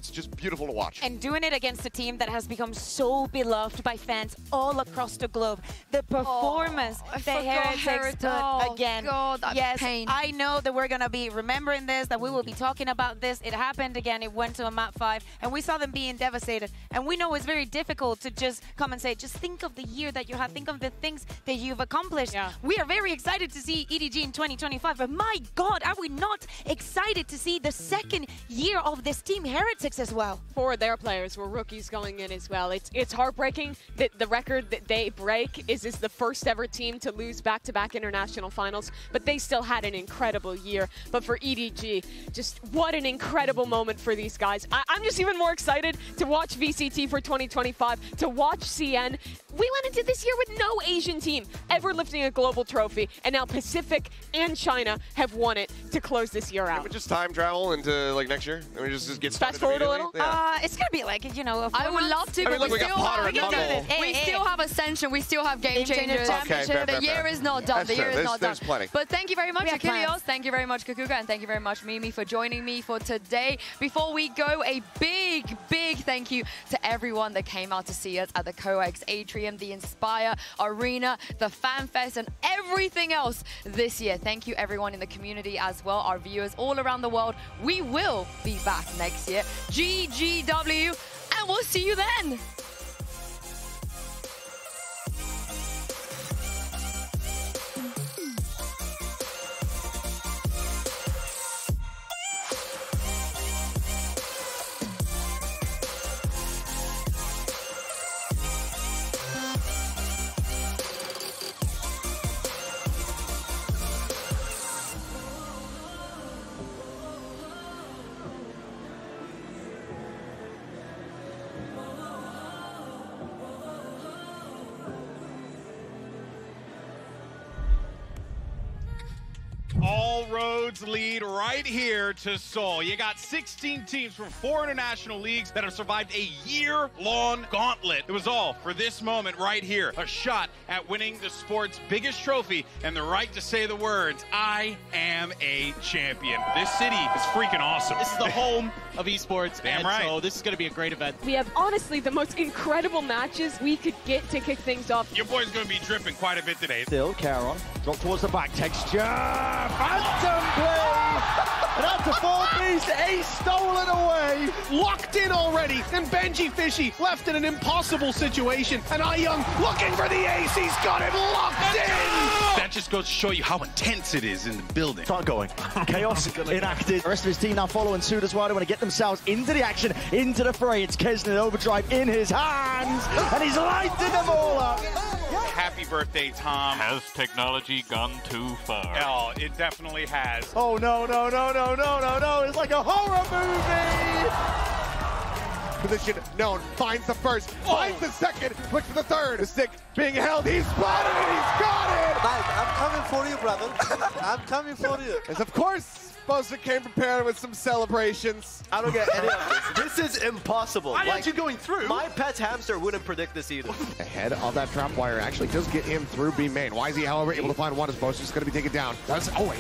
just beautiful to watch. And doing it against a team that has become so beloved by fans all across the globe. The performance that Heretics put again. God, yes, pain. I know that we're going to be remembering this, that we will be talking about this. It happened again. It went to a map 5, and we saw them being devastated. And we know it's very difficult to just come and say, just think of the year that you have, think of the things that you've accomplished. Yeah. We are very excited to see EDG in 2025, but my God, are we not excited to see the second year of this team Heretics as well? 4 of their players were rookies going in as well. It's heartbreaking that the record that they break is the first ever team to lose back-to-back international finals, but they still had an incredible year. But for EDG, just what an incredible moment for these guys. I'm just even more excited to watch VCT for 2025, to watch CN. We went into this year with no Asian team ever lifting a global trophy, and now Pacific and China have won it to close this year out. Can we just time travel into like next year? I mean, just get started fast forward a immediately? little? Yeah. It's going to be like, you know, I would love to, but we got Potter and Muggle. we still have Ascension, we still have Game Changers. Okay, fair, The year is not done. That's The year fair. is not done. There's plenty. But thank you very much, We have Achilleos. plans. Thank you very much, Kakuka. And thank you very much, Mimi, for joining me for today. Before we go, a big, big thank you to everyone that came out to see us at the COEX Atrium, the Inspire Arena, the Fan Fest, and everything else this year. Thank you, everyone in the community as well, our viewers all around the world. We will be back next year. GGW, and we'll see you then. All roads lead right here to Seoul. You got 16 teams from 4 international leagues that have survived a year-long gauntlet. It was all for this moment right here. A shot at winning the sport's biggest trophy and the right to say the words, I am a champion. This city is freaking awesome. This is the home of esports, Damn and right. so this is going to be a great event. We have honestly the most incredible matches we could get to kick things off. Your boy's going to be dripping quite a bit today. Still, Caron, drop towards the back, texture, phantom play, and up to 4-piece, Ace stolen away. Locked in already, and Benji Fishy left in an impossible situation. And iYoung looking for the ace, he's got it locked in! That just goes to show you how intense it is in the building. Start going. Chaos enacted. The rest of his team now following suit as well. They want to get themselves into the action, into the fray. It's Kesner Overdrive in his hands, and he's lighting them all up. Happy birthday, Tom. Has technology gone too far? Oh, it definitely has. Oh, no, no, no, no, no, no, no. It's like a horror movie. Position known, finds the first, finds the second, looks for the third. The stick being held, he's spotted it, he's got it! I'm coming for you, brother. I'm coming for you. As of course, Bosa came prepared with some celebrations. I don't get any of this. This is impossible. Why aren't you going through? My pet hamster wouldn't predict this either. Ahead of that trap wire actually does get him through B main. Why is he, however, able to find one as Bosa's going to be taken down? He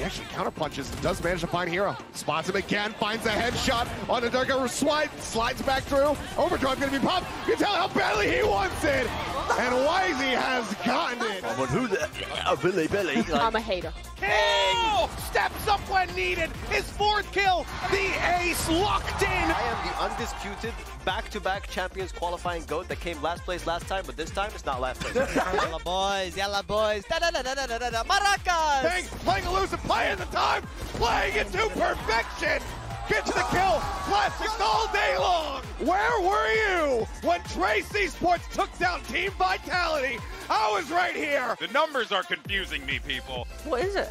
actually counter punches, does manage to find Hero. Spots him again, finds a headshot on the Durga slides back through. Overdrive going to be popped. You can tell how badly he wants it. And Wisey has gotten it. But who the Billy? I'm a hater. King steps up when needed. His 4th kill. The ace locked in. I am the undisputed back-to-back champions qualifying GOAT that came last place last time, but this time it's not last place. Yalla boys. Maracas! Playing a loose and playing the time. Playing it to perfection. Get to the kill. Classics all day long. Where were you when Trace Sports took down Team Vitality? I was right here. The numbers are confusing me, people. What is it?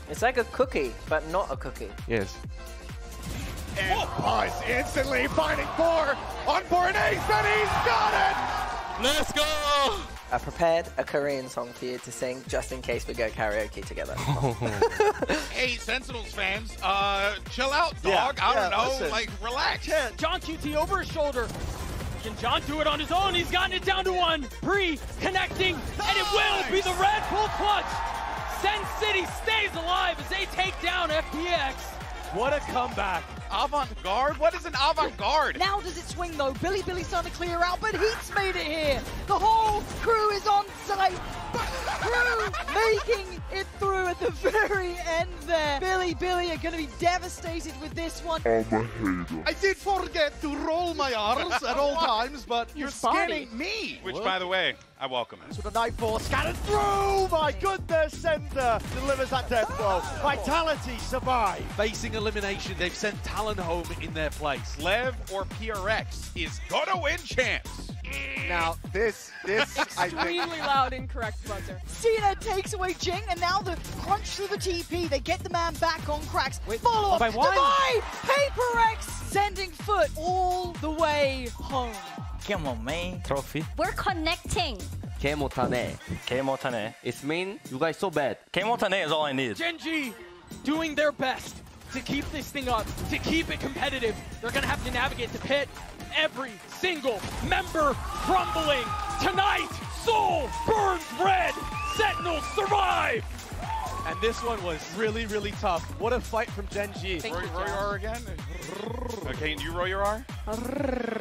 It's like a cookie, but not a cookie. Yes. And Buzz instantly finding 4 on for an ace, and he's got it! Let's go! I prepared a Korean song for you to sing just in case we go karaoke together. Hey, Sentinels fans, chill out, dog. I don't know, listen. like, relax. Yeah, John QT over his shoulder. Can John do it on his own? He's gotten it down to one. Connecting, and it will be the Red Bull clutch. Sen City stays alive as they take down FPX. What a comeback. Avant-garde? What is an avant-garde? Now does it swing though? Billy's starting to clear out, but Heat's made it here. The whole crew is on site. Crew making it through at the very end there. Billy are going to be devastated with this one. I did forget to roll my arms at all times, but You're scanning me. Which, by the way, I welcome it. With a Nightfall scattered through! My goodness, Sender delivers that death blow. Vitality survive. Facing elimination, they've sent Talon home in their place. Lev or PRX is gonna win champs. Now, this I think... Extremely loud, incorrect buzzer. Cena takes away Jing, and now the crunch through the TP. They get the man back on cracks. Follow up, by one. Divide! PaperX sending foot all the way home. Come on, man. Trophy. We're connecting. K 못하네. It means you guys so bad. K 못하네 is all I need. Genji doing their best to keep this thing up, to keep it competitive. They're going to have to navigate the pit. Every single member crumbling. Tonight, Seoul burns red. Sentinels survive. And this one was really, really tough. What a fight from Genji. Roy your R again? Okay, and you roll your R?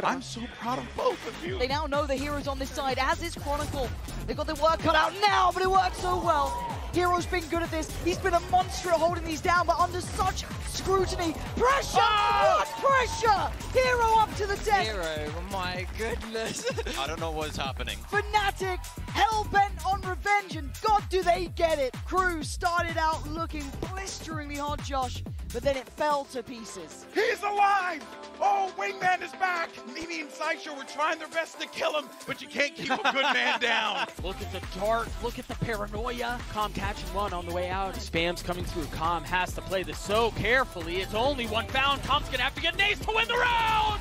I'm so proud of both of you. They now know the heroes on this side, as is Chronicle. They've got their work cut out now, but it works so well. Hero's been good at this. He's been a monster at holding these down, but under such scrutiny. Pressure! What pressure? Hero up to the deck. Hero, my goodness. I don't know what's happening. Fnatic, hell-bent on revenge, and God, do they get it. Crew started out looking blisteringly hot, Josh, but then it fell to pieces. He's alive! Oh, Wingman is back! Nini and Sideshow were trying their best to kill him, but you can't keep a good man down. Look at the dart, look at the paranoia. Calm catching one on the way out. Spam's coming through. Calm has to play this so carefully. It's only one found. Calm's gonna have to get an ace to win the round!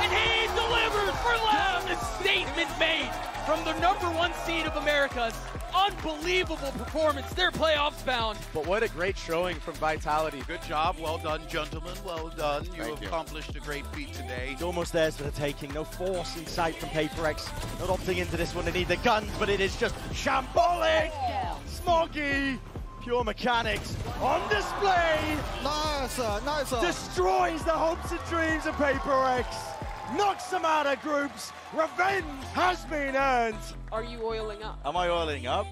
And he delivers for Lev! A statement made from the #1 seed of America's. Unbelievable performance. They're playoffs bound. But what a great showing from Vitality. Good job. Well done, gentlemen. Well done. You have accomplished a great feat today. It's almost theirs for the taking. No force in sight from PaperX. Not opting into this one. They need the guns, but it is just shambolic. Smoggy. Pure mechanics on display. Nice. Destroys the hopes and dreams of PaperX. Knocks them out of groups. Revenge has been earned. Are you oiling up? Am I oiling up?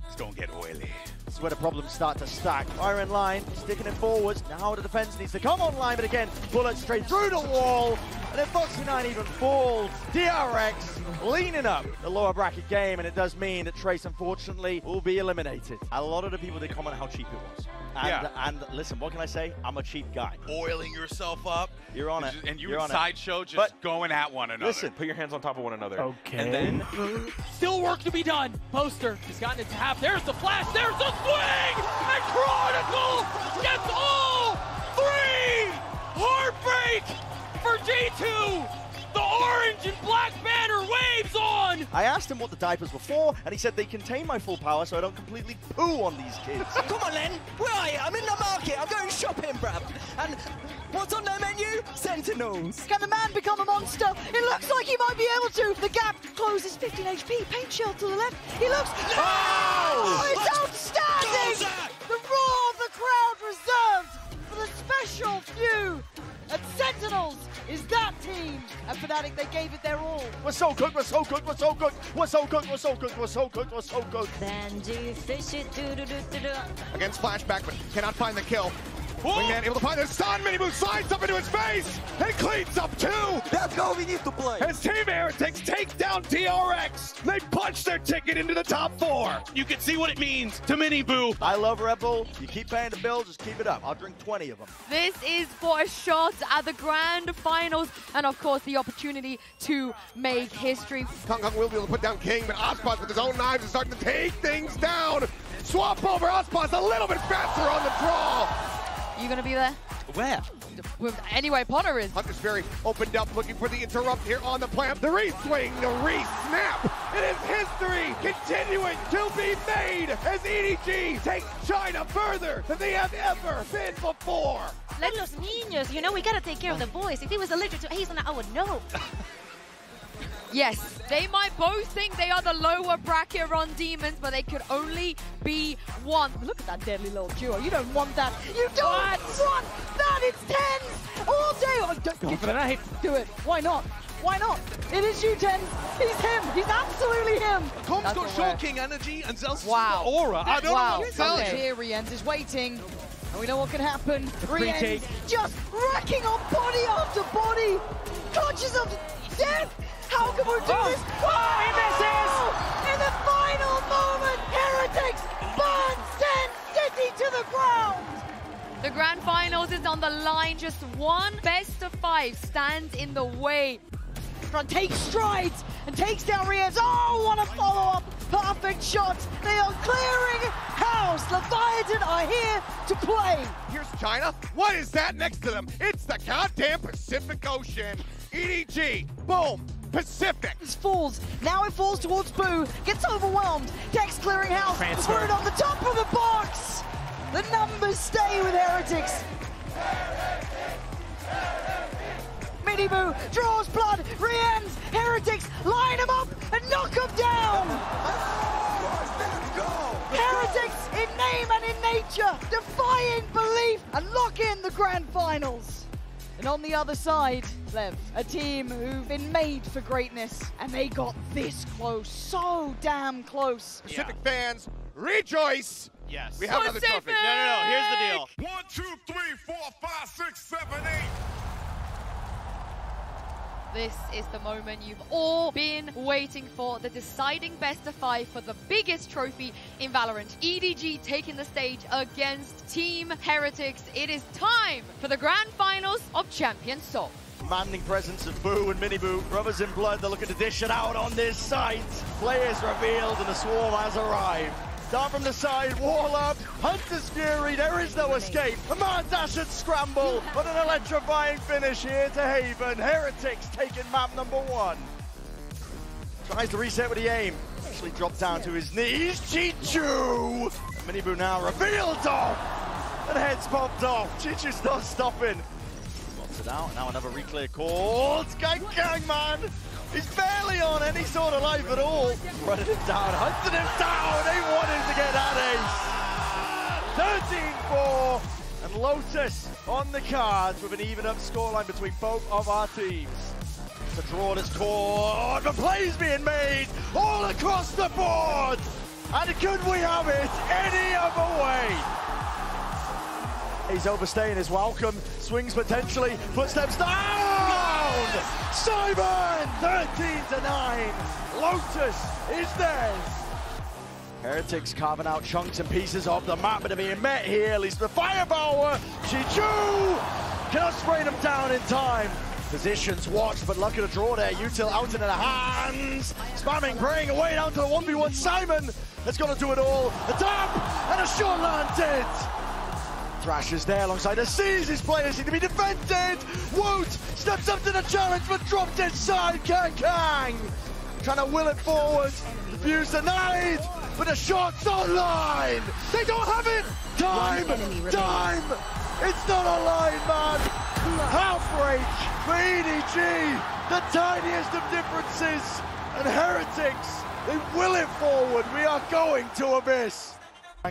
It's gonna get oily. This is where the problems start to stack. Iron line, sticking it forwards. Now the defense needs to come online, but again, bullet straight through the wall. And then Foxy9 even falls. DRX leaning up the lower bracket game, and it does mean that Trace, unfortunately, will be eliminated. A lot of the people did comment how cheap it was. And listen, what can I say? I'm a cheap guy. Oiling yourself up. You're on it. And you You're and on it. Sideshow just going at one another. Listen, put your hands on top of one another. Okay. And then still work to be done. Poster has gotten it to half. There's the flash. There's the swing. And Chronicle gets all three. Heartbreak for G2. The orange and black banner waves on! I asked him what the diapers were for, and he said they contain my full power so I don't completely poo on these kids. Come on, Len. Where are you? I'm in the market. I'm going shopping, bruv. And what's on their menu? Sentinels. Can the man become a monster? It looks like he might be able to. The gap closes 15 HP. Paint shell to the left. He looks... Oh, it's outstanding! The roar of the crowd reserved for the special few. And Sentinels is that team. And Fnatic, they gave it their all. We're so good, we're so good, we're so good, we're so good, we're so good, we're so good, we're so good. Benji, fish it, do. Against Flashback, but cannot find the kill. Wingman able to find the stun, mini move slides up into his face, and cleans up too! That's how we need to play! As Team Heretics take down TRX, they punch their ticket into the top 4! You can see what it means to Mini Boo. I love Red Bull. You keep paying the bills, just keep it up. I'll drink 20 of them. This is for a shot at the grand finals, and of course the opportunity to make history. Kong will be able to put down King, but Ospas with his own knives is starting to take things down! Swap over Ospas a little bit faster on the draw! You gonna be there? Where? with anyway Potter is. Hunter's very opened up, looking for the interrupt here on the plant. The re-swing, the re-snap. It is history continuing to be made as EDG takes China further than they have ever been before. Let los niños, you know, we gotta take care of the boys. If he was allergic to hazelnut, I would know. Yes, they might both think they are the lower bracket run demons, but they could only be one. Look at that deadly little duo. You don't want that. You don't want that. It's tens all day. Oh, don't go for the knife. Do it. Why not? Why not? It is you, Tens. He's him. He's absolutely him. Com's got shocking energy and Zel's wow. got aura. I don't know what to tell you. Here, Rienz is waiting. And we know what can happen. Rienz take. just racking on body after body. Conscious of death. How can we do this? Oh, he misses! In the final moment, Heretics burns Ten City to the ground! The grand finals is on the line. Just one best of 5 stands in the way. Front takes strides and takes down Rienz. Oh, what a follow-up! Perfect shot. They are clearing house. Leviathan are here to play. Here's China. What is that next to them? It's the goddamn Pacific Ocean. EDG. Boom. Pacific. This falls. Now it falls towards Boo. Gets overwhelmed. Dex clearing house. Put it on the top of the box. The numbers stay with Heretics. Mini Boo draws blood. Rienz. Heretics line him up and knock him down. Heretics in name and in nature, defying belief and lock in the grand finals. And on the other side, Lev, a team who've been made for greatness, and they got this close, so damn close. Pacific fans, rejoice! Yes. We have another trophy. No, here's the deal. 1, 2, 3, 4, 5, 6, 7, 8. This is the moment you've all been waiting for, the deciding best of 5 for the biggest trophy in Valorant. EDG taking the stage against Team Heretics. It is time for the grand finals of Champions Tour. Commanding presence of Boo and Mini Boo. Brothers in blood, they're looking to dish it out on this site. Players revealed and the swarm has arrived. Start from the side, wall up, Hunter's Fury, there is no escape. A mad dash and scramble, but an electrifying finish here to Haven. Heretics taking map number 1. Tries to reset with the aim. Actually dropped down to his knees. Chichu! Mini Boo now revealed off, and heads popped off. Chichu's not stopping. Slots it out, now another reclear call. It's Gang, man! He's barely on any sort of life at all. Running him down, hunting him down. They want him to get that ace. 13-4. And Lotus on the cards with an even up scoreline between both of our teams. To draw this cord. The play's being made all across the board. And could we have it any other way? He's overstaying his welcome. Swings potentially. Footsteps down. Simon! 13-9. Lotus is theirs. Heretics carving out chunks and pieces of the map, but are being met here. At least the firepower. Chichu cannot spray them down in time. Positions watched, but lucky to draw there. Util out into the hands. Spamming, praying away down to the 1v1. Simon has got to do it all. The tap and a shot landed. Thrash is there alongside the C's. His players need to be defended. Woot steps up to the challenge, but dropped inside. Kang trying to will it forward. Views denied, but the shot's online. They don't have it. Time. It's not online, man. Outbreak for EDG. The tiniest of differences. And Heretics, they will it forward. We are going to Abyss.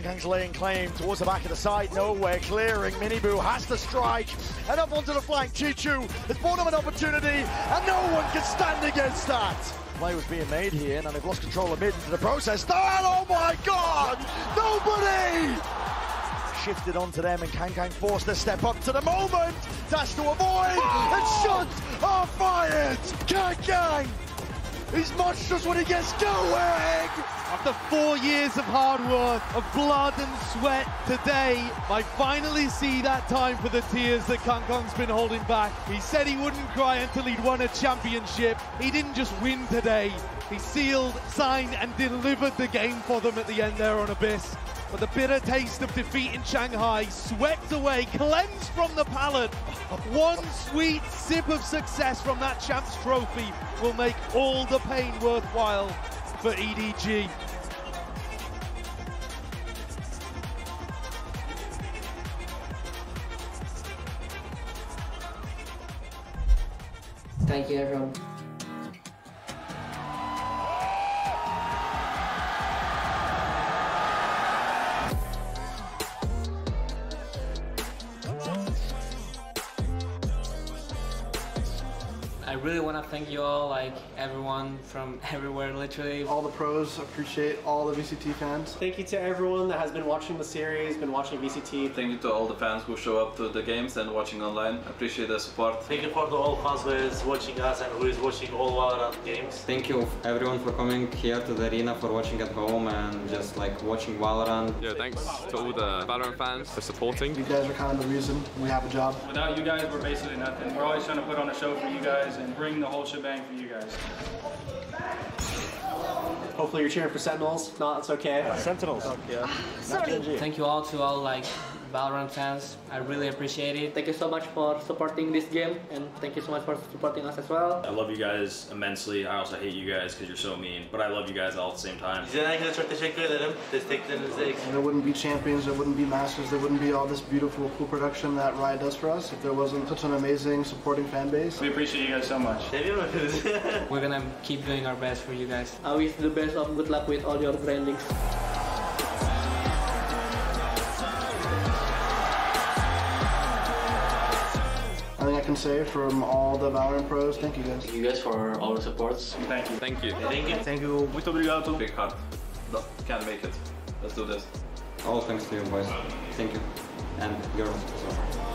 Kang's laying claim towards the back of the side, nowhere clearing. Mini Boo has to strike, and up onto the flank. Chichu has brought him an opportunity, and no one can stand against that. Play was being made here, and they've lost control of mid into the process. Oh my God! Nobody! Shifted onto them, and Kang forced to step up to the moment. Dash to avoid, and shots are fired. Kang! He's monstrous when he gets going! After 4 years of hard work, of blood and sweat, today, I finally see that time for the tears that Kang's been holding back. He said he wouldn't cry until he'd won a championship. He didn't just win today, He sealed, signed, and delivered the game for them at the end there on Abyss. But the bitter taste of defeat in Shanghai, swept away, cleansed from the palate. One sweet sip of success from that Champs Trophy will make all the pain worthwhile for EDG. Thank you, everyone. I really want to thank you all, like everyone from everywhere, literally. All the pros, appreciate all the VCT fans. Thank you to everyone that has been watching the series, been watching VCT. Thank you to all the fans who show up to the games and watching online. Appreciate the support. Thank you for the all fans who is watching us and who is watching all VALORANT games. Thank you everyone for coming here to the arena, for watching at home and just like watching VALORANT. Yeah, thanks to all the VALORANT fans for supporting. You guys are kind of the reason we have a job. Without you guys, we're basically nothing. We're always trying to put on a show for you guys and bring the whole shebang for you guys. Hopefully you're cheering for Sentinels. No, it's okay. Sentinels. Yeah. Sorry. Thank you all to all like VALORANT fans. I really appreciate it. Thank you so much for supporting this game, and thank you so much for supporting us as well. I love you guys immensely. I also hate you guys because you're so mean, but I love you guys all at the same time. There wouldn't be champions, there wouldn't be masters, there wouldn't be all this beautiful, cool production that Riot does for us if there wasn't such an amazing supporting fan base. We appreciate you guys so much. We're gonna keep doing our best for you guys. I wish the best of good luck with all your grindings. I think I can say from all the VALORANT pros, thank you guys. Thank you guys for all the supports. Thank you. Thank you. Thank you. Thank you. Muito obrigado. Big heart. No, can't make it. Let's do this. All thanks to you boys. Thank you. And girls.